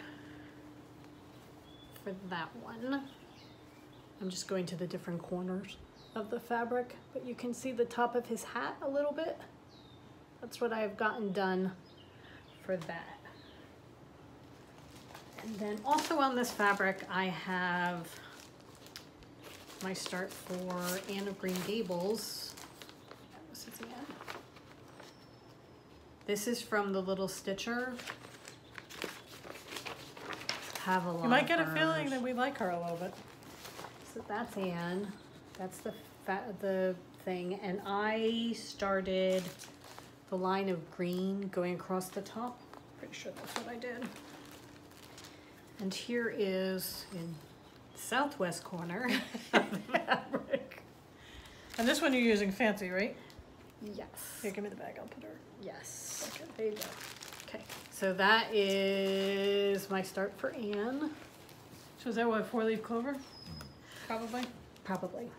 for that one. I'm just going to the different corners of the fabric, but you can see the top of his hat a little bit. That's what I've gotten done for that. And then also on this fabric, I have my start for Anne of Green Gables. That was at the end. This is from the Little Stitcher. Have a lot. You might get a feeling that we like her a little bit. So that's Anne. That's the thing, and I started the line of green going across the top. Pretty sure that's what I did. And here is in the southwest corner of the fabric. And this one you're using fancy, right? Yes. Here, give me the bag. I'll put her. Yes. Okay. There you go. Okay. So that is my start for Anne. So is that what, 4-leaf clover? Probably. Probably.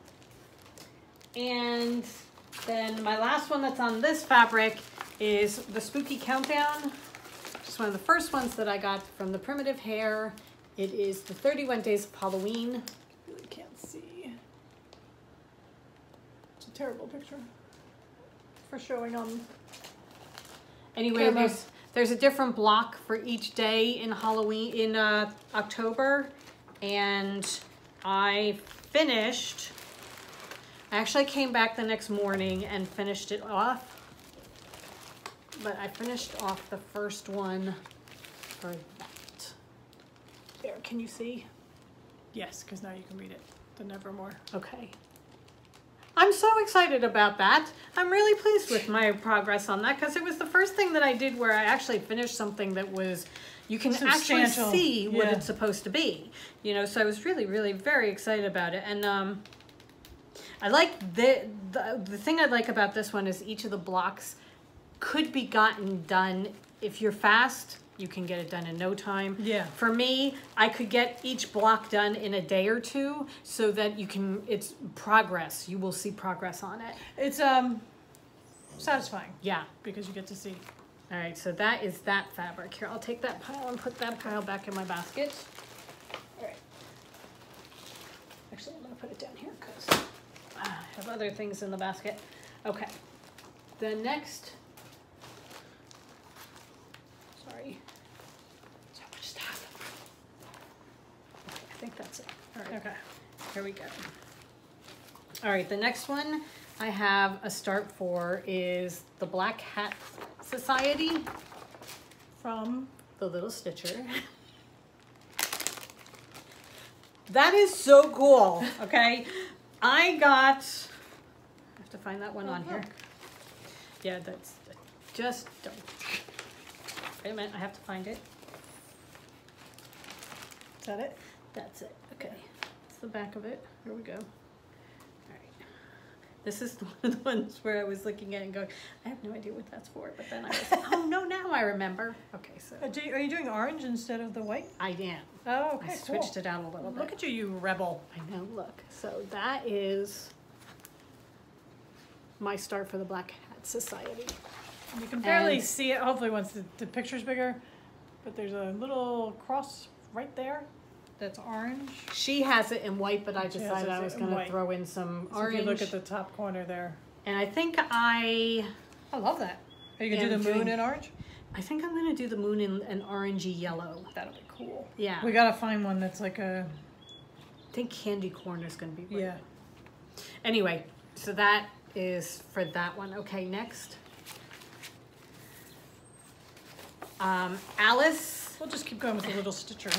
And then my last one that's on this fabric is the Spooky Countdown. Just one of the first ones that I got from the Primitive Hair. It is the 31 Days of Halloween. Really can't see. It's a terrible picture for showing on. Anyway, there's a different block for each day in Halloween in October, and I finished. I actually came back the next morning and finished it off, but I finished off the first one for that. There, can you see? Yes, because now you can read it. The Nevermore. Okay. I'm so excited about that. I'm really pleased with my progress on that because it was the first thing that I did where I actually finished something that was, you can actually see what it's supposed to be. So I was really, really very excited about it. And I like the thing I like about this one is each of the blocks could be gotten done if you're fast, you can get it done in no time. Yeah. For me, I could get each block done in a day or two so that you can, it's progress. You will see progress on it. It's satisfying. Yeah. Because you get to see. All right, so that is that fabric. Here, I'll take that pile and put that pile back in my basket. All right. Actually, I'm gonna put it down here because I have other things in the basket. Okay. The next, sorry, so much stuff. Okay, I think that's it. All right, Okay. here we go. All right, the next one I have a start for is the Black Hat Society From the Little Stitcher. That is so cool, okay? I have to find that one on here. Yeah, that's just don't. Wait a minute, I have to find it. Is that it? That's it, okay. It's the back of it. Here we go. All right. This is one of the ones where I was looking at it and going, I have no idea what that's for, but then I was like, oh no, now I remember. Okay, so. Are you doing orange instead of the white? I am. Oh, okay, I switched it out a little bit. Look at you, you rebel. I know, look. So that is my start for the Black Hat Society. You can barely And- see it, hopefully once the picture's bigger, but there's a little cross right there that's orange. She has it in white, but I She has decided it I was in going to white. throw in some So orange. if you look at the top corner there. And I think I love that. Are you going to am do the moon doing- in orange? I'm going to do the moon in an orangey yellow. That'll be cool. Yeah. We got to find one that's like a... I think candy corn is going to be great. Yeah. Anyway, so that is for that one. Okay, next. Alice. We'll just keep going with the little stitcher.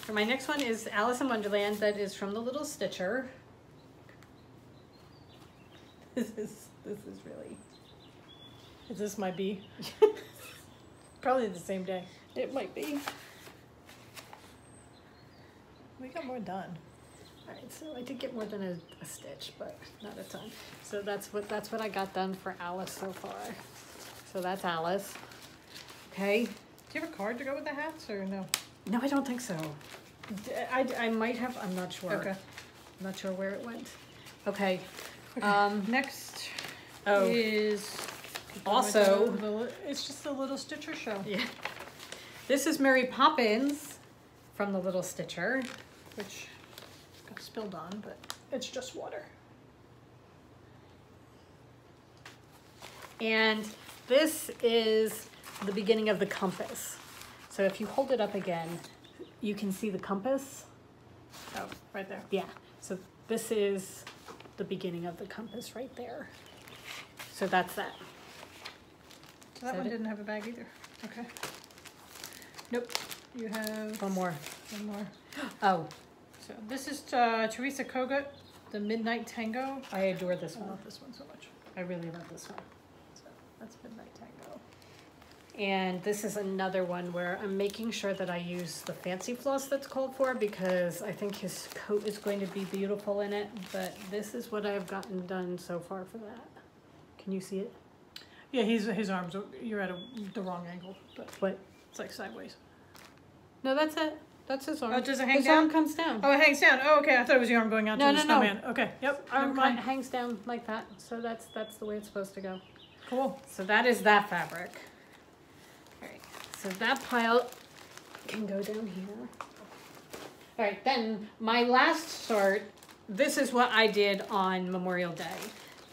For my next one is Alice in Wonderland. That is from the Little Stitcher. This is really. Is this my bee? Probably the same day. It might be. We got more done. All right, so I did get more than a stitch, but not a ton. So that's what I got done for Alice so far. So that's Alice. Okay. Do you have a card to go with the hats or no? No, I don't think so. I might have. I'm not sure. Okay. I'm not sure where it went. Okay. Next Oh. is Also, it's just the Little Stitcher show. yeah. This is Mary Poppins from the Little Stitcher. Which got spilled on, but it's just water. And this is the beginning of the compass. So if you hold it up again, you can see the compass. Oh, right there. Yeah. So this is the beginning of the compass right there. So that's that. So that one didn't have a bag either. Okay. Nope. You have One more. one more. Oh, So this is Teresa Coga, the Midnight Tango. I adore this I one. love this one so much. I really love this one. So that's Midnight Tango. And this is another one where I'm making sure that I use the fancy floss that's called for because I think his coat is going to be beautiful in it. But this is what I've gotten done so far for that. Can you see it? Yeah, his arms. You're at the wrong angle, but What? it's like sideways. No, that's it. That's his arm. Oh, does it hang his down? arm comes down. Oh, it hangs down. Oh, okay. I thought it was your arm going out No, to the no, no. snowman. Okay. Yep. Arm Never mind. hangs down like that. So that's the way it's supposed to go. Cool. So that is that fabric. All right. So that pile can go down here. All right. Then my last start. This is what I did on Memorial Day.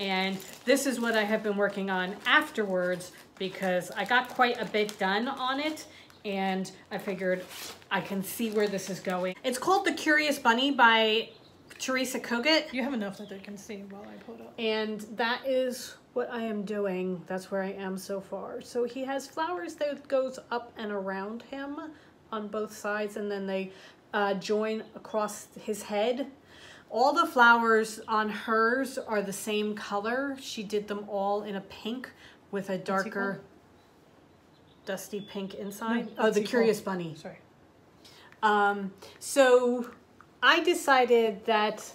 And this is what I have been working on afterwards because I got quite a bit done on it and I figured I can see where this is going. It's called The Curious Bunny by Teresa Coca. You have enough that they can see while I pull it up. And that is what I am doing. That's where I am so far. So he has flowers that goes up and around him on both sides and then they join across his head. All the flowers on hers are the same color. She did them all in a pink with a darker dusty pink inside. No, oh, the equal. Curious Bunny. Sorry. So I decided that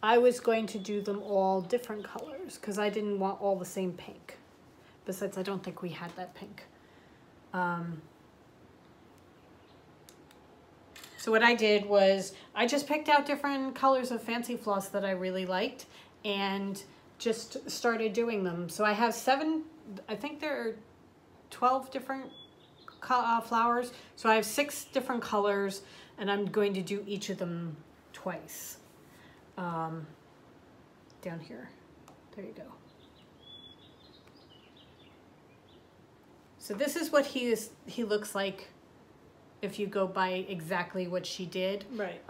I was going to do them all different colors because I didn't want all the same pink. Besides, I don't think we had that pink. So what I did was I just picked out different colors of fancy floss that I really liked and just started doing them. So I have 7, I think there are 12 different flowers. So I have 6 different colors and I'm going to do each of them twice. Down here. There you go. So this is what he looks like if you go by exactly what she did. Right.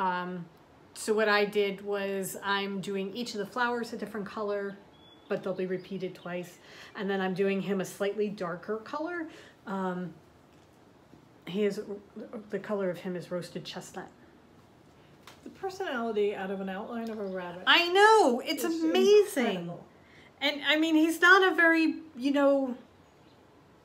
So what I did was I'm doing each of the flowers a different color, but they'll be repeated twice. And then I'm doing him a slightly darker color. The color of him is roasted chestnut. The personality out of an outline of a rabbit. I know, it's amazing. Incredible. And I mean, he's not a very, you know,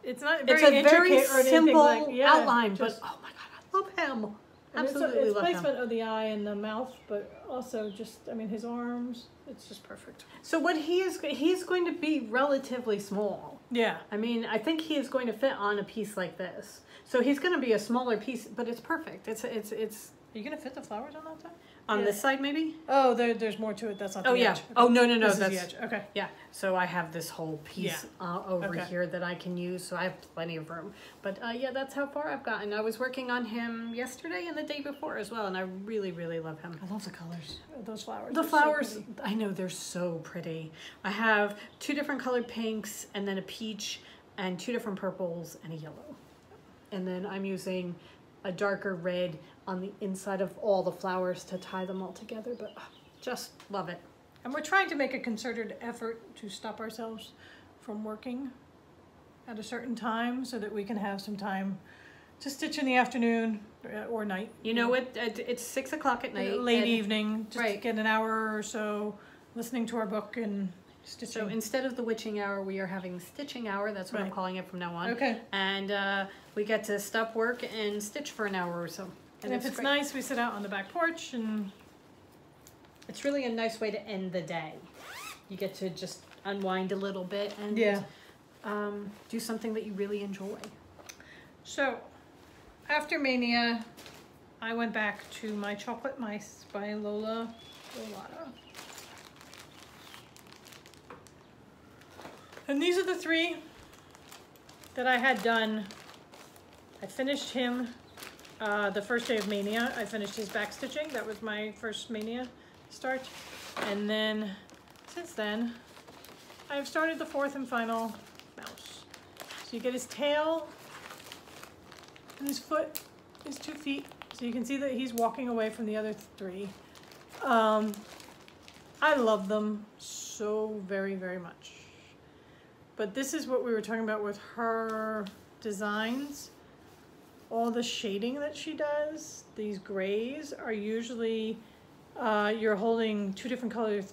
it's not it's a very simple outline, just, but oh my God, I love him. And Absolutely it's love him. placement of the eye and the mouth, but also just, I mean, his arms, it's just perfect. So what he's going to be relatively small. Yeah. I mean, I think he is going to fit on a piece like this. So he's going to be a smaller piece, but it's perfect. It's. Are you going to fit the flowers on that side? On this side, maybe? Oh, there's more to it. That's not the yeah. edge. Okay. Oh, no, This that's is the edge. Okay. Yeah. So I have this whole piece over here that I can use. So I have plenty of room. But yeah, that's how far I've gotten. I was working on him yesterday and the day before as well. And I really, really love him. I love the colors of those flowers. The flowers, so I know, they're so pretty. I have 2 different colored pinks and then a peach and 2 different purples and a yellow. And then I'm using a darker red on the inside of all the flowers to tie them all together, but just love it. And we're trying to make a concerted effort to stop ourselves from working at a certain time so that we can have some time to stitch in the afternoon or night. You know what? It's 6 o'clock at night. Late evening, just to get an hour or so listening to our book and stitching. So instead of the witching hour, we are having stitching hour. That's what I'm calling it from now on. Okay. And we get to stop work and stitch for an hour or so. And if it's nice, we sit out on the back porch and... It's really a nice way to end the day. You get to just unwind a little bit and do something that you really enjoy. So, after Maynia, I went back to my Chocolate Mice by Lola Rolata. And these are the 3 that I had done. I finished him the first day of Maynia. I finished his back stitching. That was my first Maynia start. And then, since then, I've started the 4th and final mouse. So you get his tail and his foot, his 2 feet. So you can see that he's walking away from the other 3. I love them so very, very much. But this is what we were talking about with her designs. All the shading that she does, these grays are usually, you're holding 2 different colored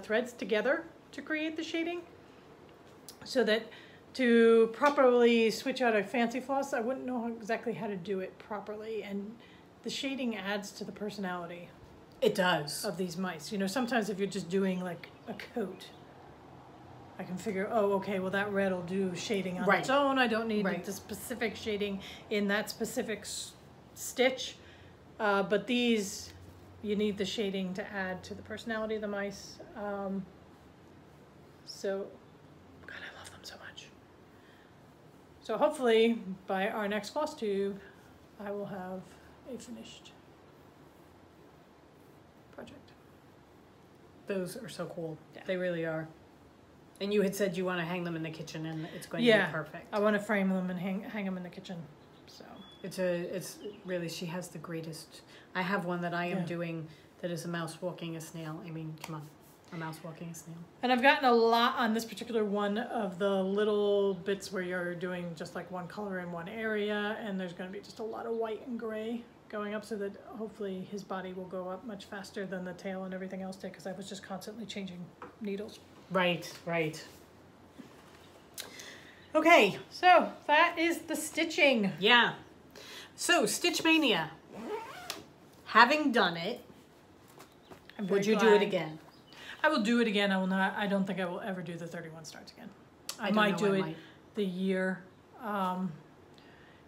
threads together to create the shading. So that to properly switch out a fancy floss, I wouldn't know exactly how to do it properly. And the shading adds to the personality. It does. Of these mice. You know, sometimes if you're just doing like a coat, I can figure, oh, okay, well that red will do shading on its own. I don't need the specific shading in that specific stitch. But these, you need the shading to add to the personality of the mice. So, God, I love them so much. So hopefully by our next floss tube, I will have a finished project. Those are so cool. Yeah. They really are. And you had said you want to hang them in the kitchen, and it's going to be perfect. I want to frame them and hang them in the kitchen. So it's really, she has the greatest. I have one that I am doing that is a mouse walking a snail. I mean, come on, a mouse walking a snail. And I've gotten a lot on this particular one of the little bits where you're doing just like one color in one area, and there's going to be just a lot of white and gray going up, so that hopefully his body will go up much faster than the tail and everything else did, because I was just constantly changing needles. Right. Okay, so that is the stitching. Yeah. So, Stitch Maynia. Having done it, would you do it again? I will do it again. I will not. I don't think I will ever do the 31 starts again. I might do it the year.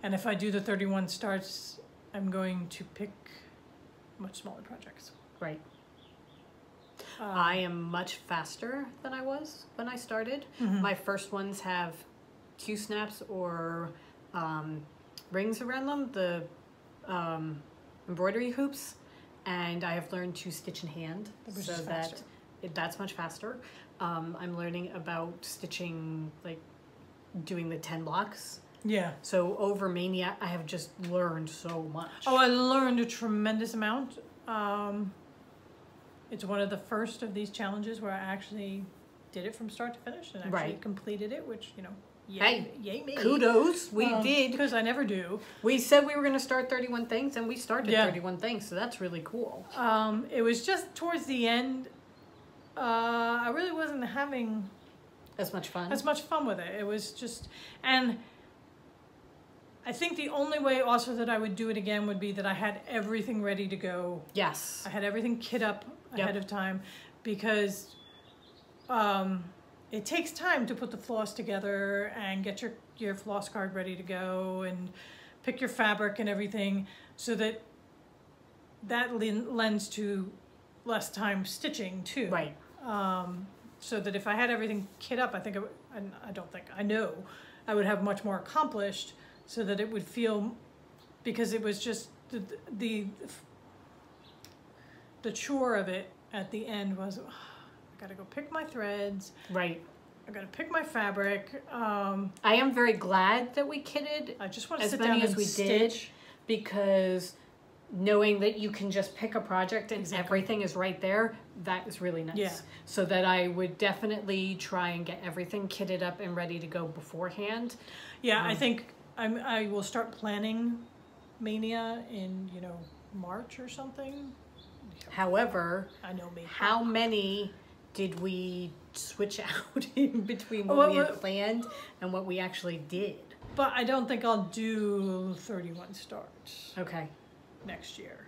And if I do the 31 starts, I'm going to pick much smaller projects. Right. I am much faster than I was when I started. My first ones have Q snaps or rings around them, the embroidery hoops, and I have learned to stitch in hand, so that's much faster. I'm learning about stitching, like doing the 10 blocks. Yeah. So over Maynia, I have just learned so much. Oh, I learned a tremendous amount. It's one of the first of these challenges where I actually did it from start to finish and actually completed it, which, you know, yay me. Kudos, we did. Because I never do. We said we were going to start 31 things, and we started 31 things, so that's really cool. It was just towards the end, I really wasn't having as much fun with it. It was just, and I think the only way also that I would do it again would be that I had everything ready to go. Yes. I had everything kit up ahead of time, because it takes time to put the floss together and get your floss card ready to go and pick your fabric and everything, so that lends to less time stitching too. Right. So that if I had everything kit up, I know I would have much more accomplished, so that it would feel, because it was just the chore of it at the end was, I gotta go pick my threads. Right. I gotta pick my fabric. I am very glad that we kitted I just want to as sit many down as and we stitch. did, because knowing that you can just pick a project and everything is right there, that is really nice. Yeah. So that I would definitely try and get everything kitted up and ready to go beforehand. Yeah, I think I will start planning Maynia in, you know, March or something. However, I know me. How many did we switch out in between what we had planned and what we actually did? But I don't think I'll do 31 starts. Okay. Next year,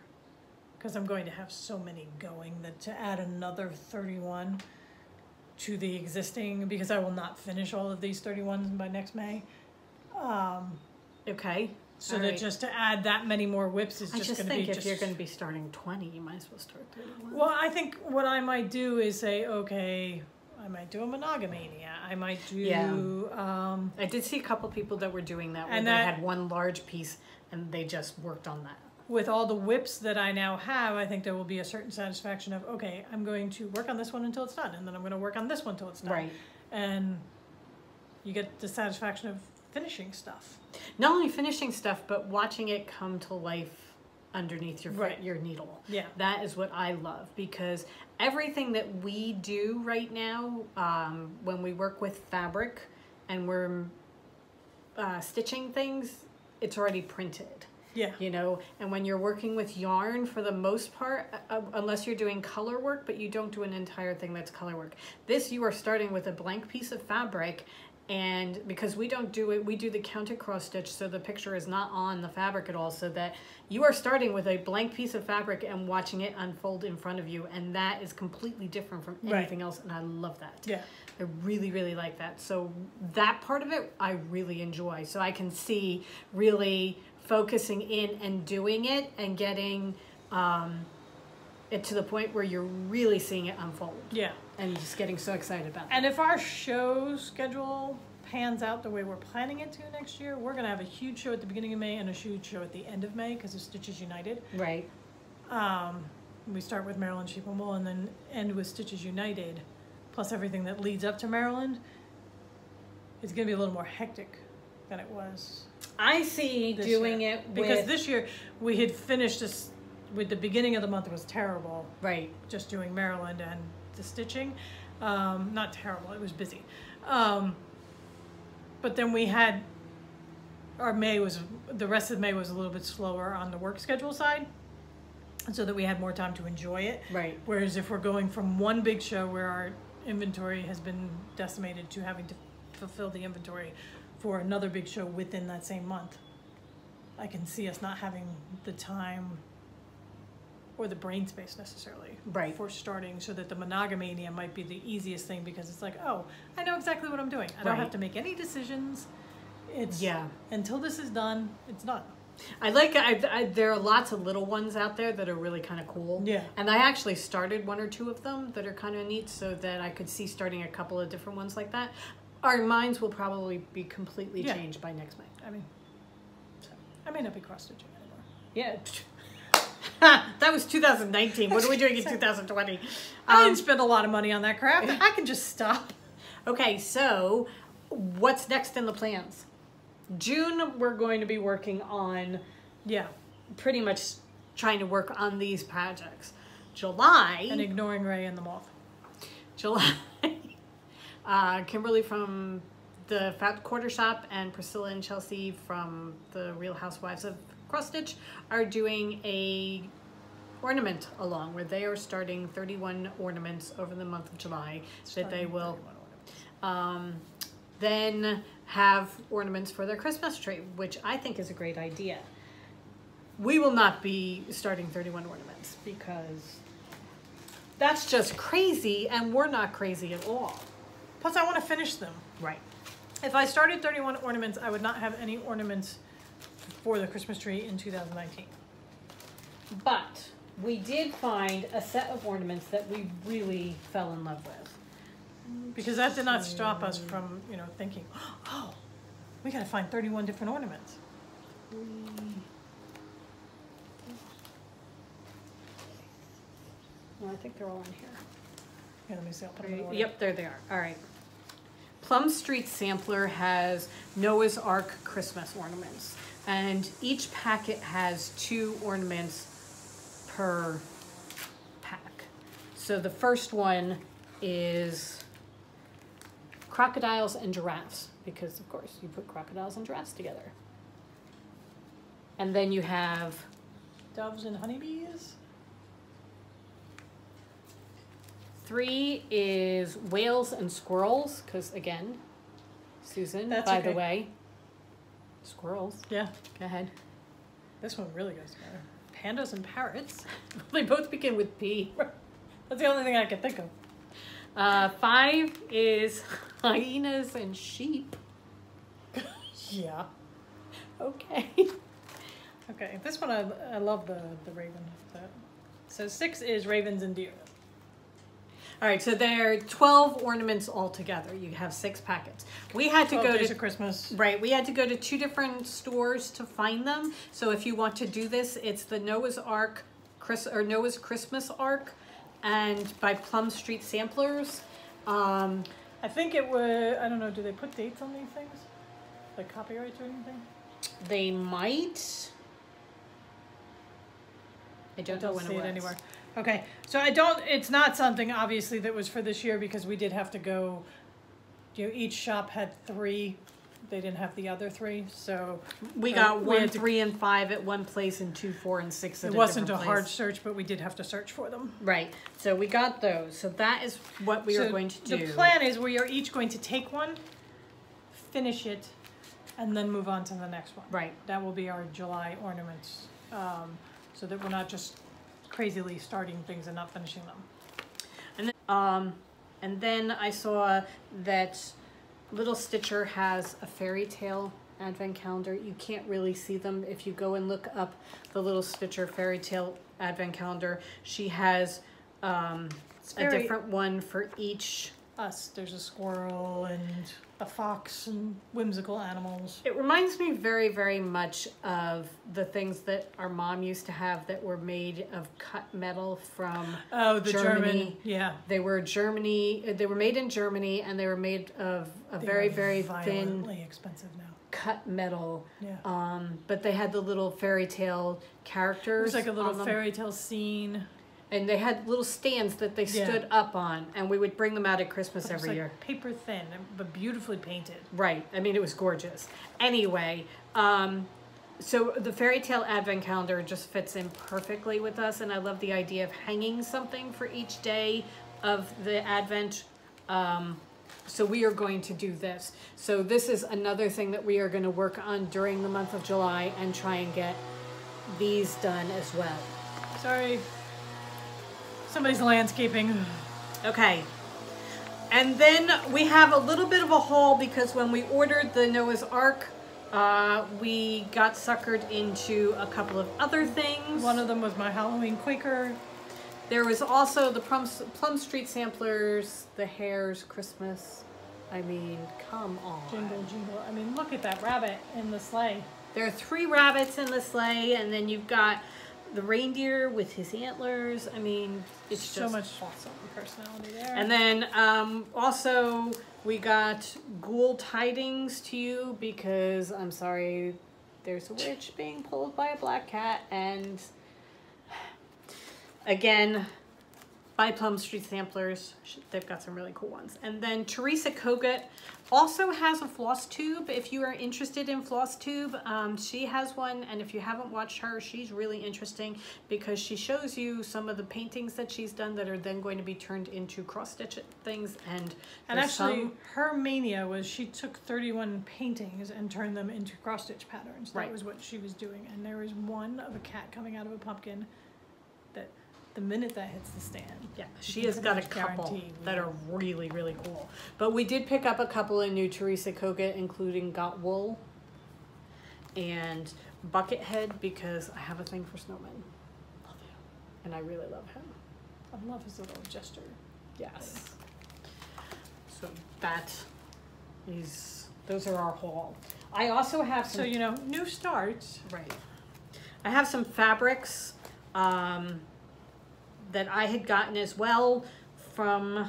because I'm going to have so many going that to add another 31 to the existing, because I will not finish all of these 31s by next May. Okay. So that just to add that many more whips is just going to be if you're going to be starting 20, you might as well start 31. Well, I think what I might do is say, okay, I might do a monogamania. I might do. I did see a couple people that were doing that, where they had one large piece and they just worked on that. With all the whips that I now have, I think there will be a certain satisfaction of, okay, I'm going to work on this one until it's done, and then I'm going to work on this one until it's done. Right. And you get the satisfaction of finishing stuff. Not only finishing stuff, but watching it come to life underneath your needle. Yeah. That is what I love, because everything that we do right now, when we work with fabric and we're stitching things, it's already printed. Yeah. You know, and when you're working with yarn, for the most part, unless you're doing color work, but you don't do an entire thing that's color work. This, you are starting with a blank piece of fabric, and because we don't do it, we do the counted cross stitch, so the picture is not on the fabric at all, so that you are starting with a blank piece of fabric and watching it unfold in front of you, and that is completely different from anything else, and I love that. Yeah. I really, really like that. So that part of it, I really enjoy. So I can see really focusing in and doing it and getting it to the point where you're really seeing it unfold. Yeah. And just getting so excited about it. And if our show schedule pans out the way we're planning it to next year, we're going to have a huge show at the beginning of May and a huge show at the end of May because of Stitches United. Right. We start with Maryland Sheep and Wool and then end with Stitches United, plus everything that leads up to Maryland. It's going to be a little more hectic than it was. I see doing it with... Because this year we had finished this with the beginning of the month. It was terrible. Right. Just doing Maryland and the stitching. Not terrible. It was busy. But then we had our the rest of May was a little bit slower on the work schedule side, so that we had more time to enjoy it. Right. Whereas if we're going from one big show where our inventory has been decimated to having to fulfill the inventory for another big show within that same month, I can see us not having the time or the brain space necessarily for starting, so that the monogamania might be the easiest thing because it's like, oh, I know exactly what I'm doing. I don't have to make any decisions. It's Yeah. Until this is done, it's done. There are lots of little ones out there that are really kind of cool. Yeah. And I actually started 1 or 2 of them that are kind of neat, so that I could see starting a couple of different ones like that. Our minds will probably be completely changed by next May. I mean, I may not be cross-stitching anymore. Yeah. That was 2019. What are we doing in 2020? I didn't spend a lot of money on that crap. I can just stop. Okay, so what's next in the plans? June, we're going to be working on pretty much trying to work on these projects. July. And ignoring Ray and the moth. July. Kimberly from the Fat Quarter Shop and Priscilla and Chelsea from the Real Housewives of Cross Stitch are doing a ornament along where they are starting 31 ornaments over the month of July that they will then have ornaments for their Christmas tree, which I think is a great idea. We will not be starting 31 ornaments because that's just crazy, and we're not crazy at all. Plus, I want to finish them. Right. If I started 31 ornaments, I would not have any ornaments for the Christmas tree in 2019. But we did find a set of ornaments that we really fell in love with. Because that did not stop us from, thinking, oh, we got to find 31 different ornaments. Well, I think they're all in here. Yeah, let me see. I'll put them in order. Yep, there they are. All right. Plum Street Sampler has Noah's Ark Christmas ornaments. And each packet has 2 ornaments per pack. So the first one is crocodiles and giraffes, because of course you put crocodiles and giraffes together. And then you have doves and honeybees. 3 is whales and squirrels, because again, Susan, by the way, squirrels. Yeah. Go ahead. This one really goes together. Pandas and parrots. They both begin with P. That's the only thing I can think of. 5 is hyenas and sheep. Yeah. Okay. Okay, this one I love the raven. So 6 is ravens and deer. All right, so there are 12 ornaments altogether. You have 6 packets. We had to go to Christmas. Right, we had to go to 2 different stores to find them. So if you want to do this, it's the Noah's Ark, Noah's Christmas Ark, and by Plum Street Samplers. I think it would. I don't know. Do they put dates on these things, like copyrights or anything? They might. I don't know when see it was. it anywhere. Okay, so I don't. It's not something obviously that was for this year because we did have to go. Each shop had 3. They didn't have the other 3, so we got 1, 3, and 5 at one place, and 2, 4, and 6 at it a wasn't a different hard place. search, but we did have to search for them. Right. So we got those. So that is what we are going to do. The plan is we are each going to take one, finish it, and then move on to the next one. Right. That will be our July ornaments, so that we're not just crazily starting things and not finishing them. And then I saw that Little Stitcher has a Fairytale advent calendar. You can't really see them if you go and look up the Little Stitcher Fairytale advent calendar. She has a different one for each. There's a squirrel and a fox and whimsical animals. It reminds me very, very much of the things that our mom used to have that were made of cut metal from the Germany. Yeah. They were made in Germany, and they were made of a very, very thin, expensive now. cut metal. Yeah. But they had the little fairy tale characters. It was like a little fairy tale scene. And they had little stands that they stood up on, and we would bring them out at Christmas every year. Paper thin, but beautifully painted. Right. I mean, it was gorgeous. Anyway, so the Fairytale Advent Calendar just fits in perfectly with us, and I love the idea of hanging something for each day of the Advent. So we are going to do this. So this is another thing that we are going to work on during the month of July and try and get these done as well. Sorry. Somebody's landscaping. Okay. And then we have a little bit of a haul because when we ordered the Noah's Ark We got suckered into a couple of other things. One of them was my Halloween Quaker. There was also the Plum Street samplers, the Hare's Christmas. I mean, come on. Jingle, jingle. I mean, look at that rabbit in the sleigh. There are 3 rabbits in the sleigh, and then you've got the reindeer with his antlers. I mean, it's so just much awesome personality there. And then also we got ghoul tidings to you because I'm sorry, there's a witch being pulled by a black cat, and again, by Plum Street Samplers. They've got some really cool ones. And then Teresa Coca also has a floss tube. If you are interested in floss tube, she has one. And if you haven't watched her, she's really interesting because she shows you some of the paintings that she's done that are then going to be turned into cross-stitch things. And actually, her mania was she took 31 paintings and turned them into cross-stitch patterns. That was what she was doing. And there was one of a cat coming out of a pumpkin that the minute that hits the stand. Yeah, she has got a couple that are really, really cool. But we did pick up a couple of new Teresa Coca, including Got Wool and Buckethead, because I have a thing for snowmen. Love him. And I really love him. I love his little gesture. Yes. So that is, those are our haul. I also have some... So, you know, new starts. Right. I have some fabrics that I had gotten as well from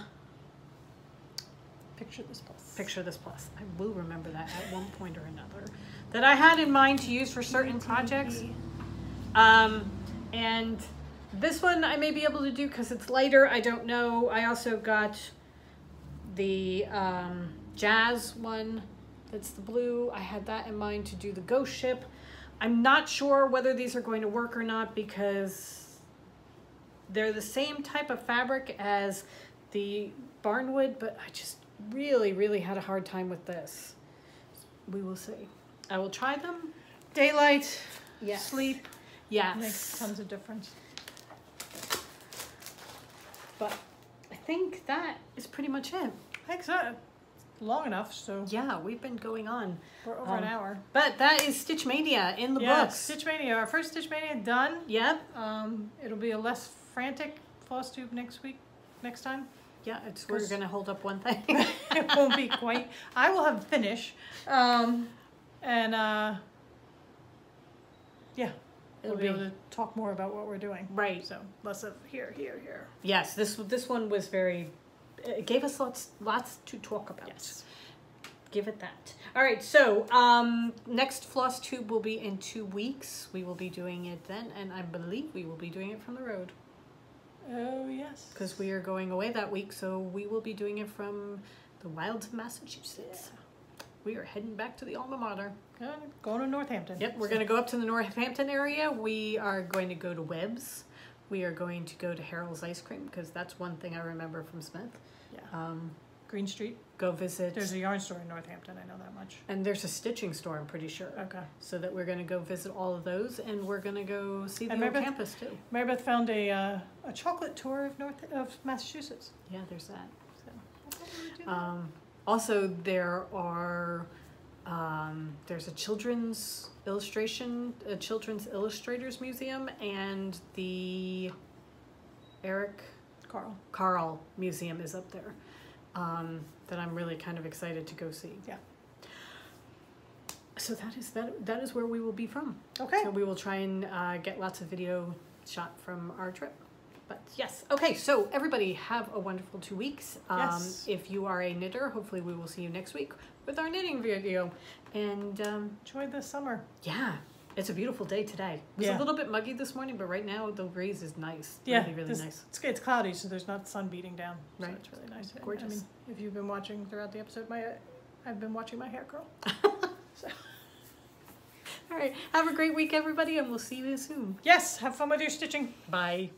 Picture This Plus. Picture This Plus. I will remember that at one point or another. That I had in mind to use for certain projects. And this one I may be able to do because it's lighter. I don't know. I also got the jazz one. That's the blue. I had that in mind to do the ghost ship. I'm not sure whether these are going to work or not because they're the same type of fabric as the barnwood, but I just really, really had a hard time with this. We will see. I will try them. Daylight, Yes. sleep, Yes. makes tons of difference. But I think that is pretty much it. I think so. Long enough, so Yeah, we've been going on. we're over an hour. But that is Stitch Mania in the Yeah, books. Stitch Mania. Our first Stitch Mania done. Yep. It'll be a less frantic floss tube next time. Yeah, we're gonna hold up one thing. It won't be quite. I will have finish. Yeah. We'll be able to talk more about what we're doing. Right. So less of here. Yes, this one was very. It gave us lots to talk about. Yes. Give it that. All right, so next floss tube will be in 2 weeks. We will be doing it then, and I believe we will be doing it from the road. Oh, yes. Because we are going away that week, so we will be doing it from the wilds of Massachusetts. We are heading back to the alma mater. Going to Northampton. Yep, we're going to go up to the Northampton area. We are going to go to Webb's. We are going to go to Harold's Ice Cream, because that's one thing I remember from Smith. Yeah. Green Street. Go visit. There's a yarn store in Northampton, I know that much. And there's a stitching store, I'm pretty sure. Okay. So that we're going to go visit all of those, and we're going to go see the old campus too. Mary Beth found a chocolate tour of Massachusetts. Yeah, there's that. So. Also, there are there's a children's illustrators museum, and the Eric Carl Museum is up there. That I'm really kind of excited to go see. Yeah. So that is where we will be from. Okay. So we will try and get lots of video shot from our trip. But yes. Okay, so everybody have a wonderful 2 weeks. Yes. If you are a knitter, hopefully we will see you next week with our knitting video. And enjoy the summer. Yeah. It's a beautiful day today. It was a little bit muggy this morning, but right now the breeze is nice. Yeah, really nice. It's cloudy, so there's not sun beating down. Right. So it's really nice. Gorgeous. I mean, if you've been watching throughout the episode, I've been watching my hair curl. So. All right. Have a great week, everybody, and we'll see you soon. Yes. Have fun with your stitching. Bye.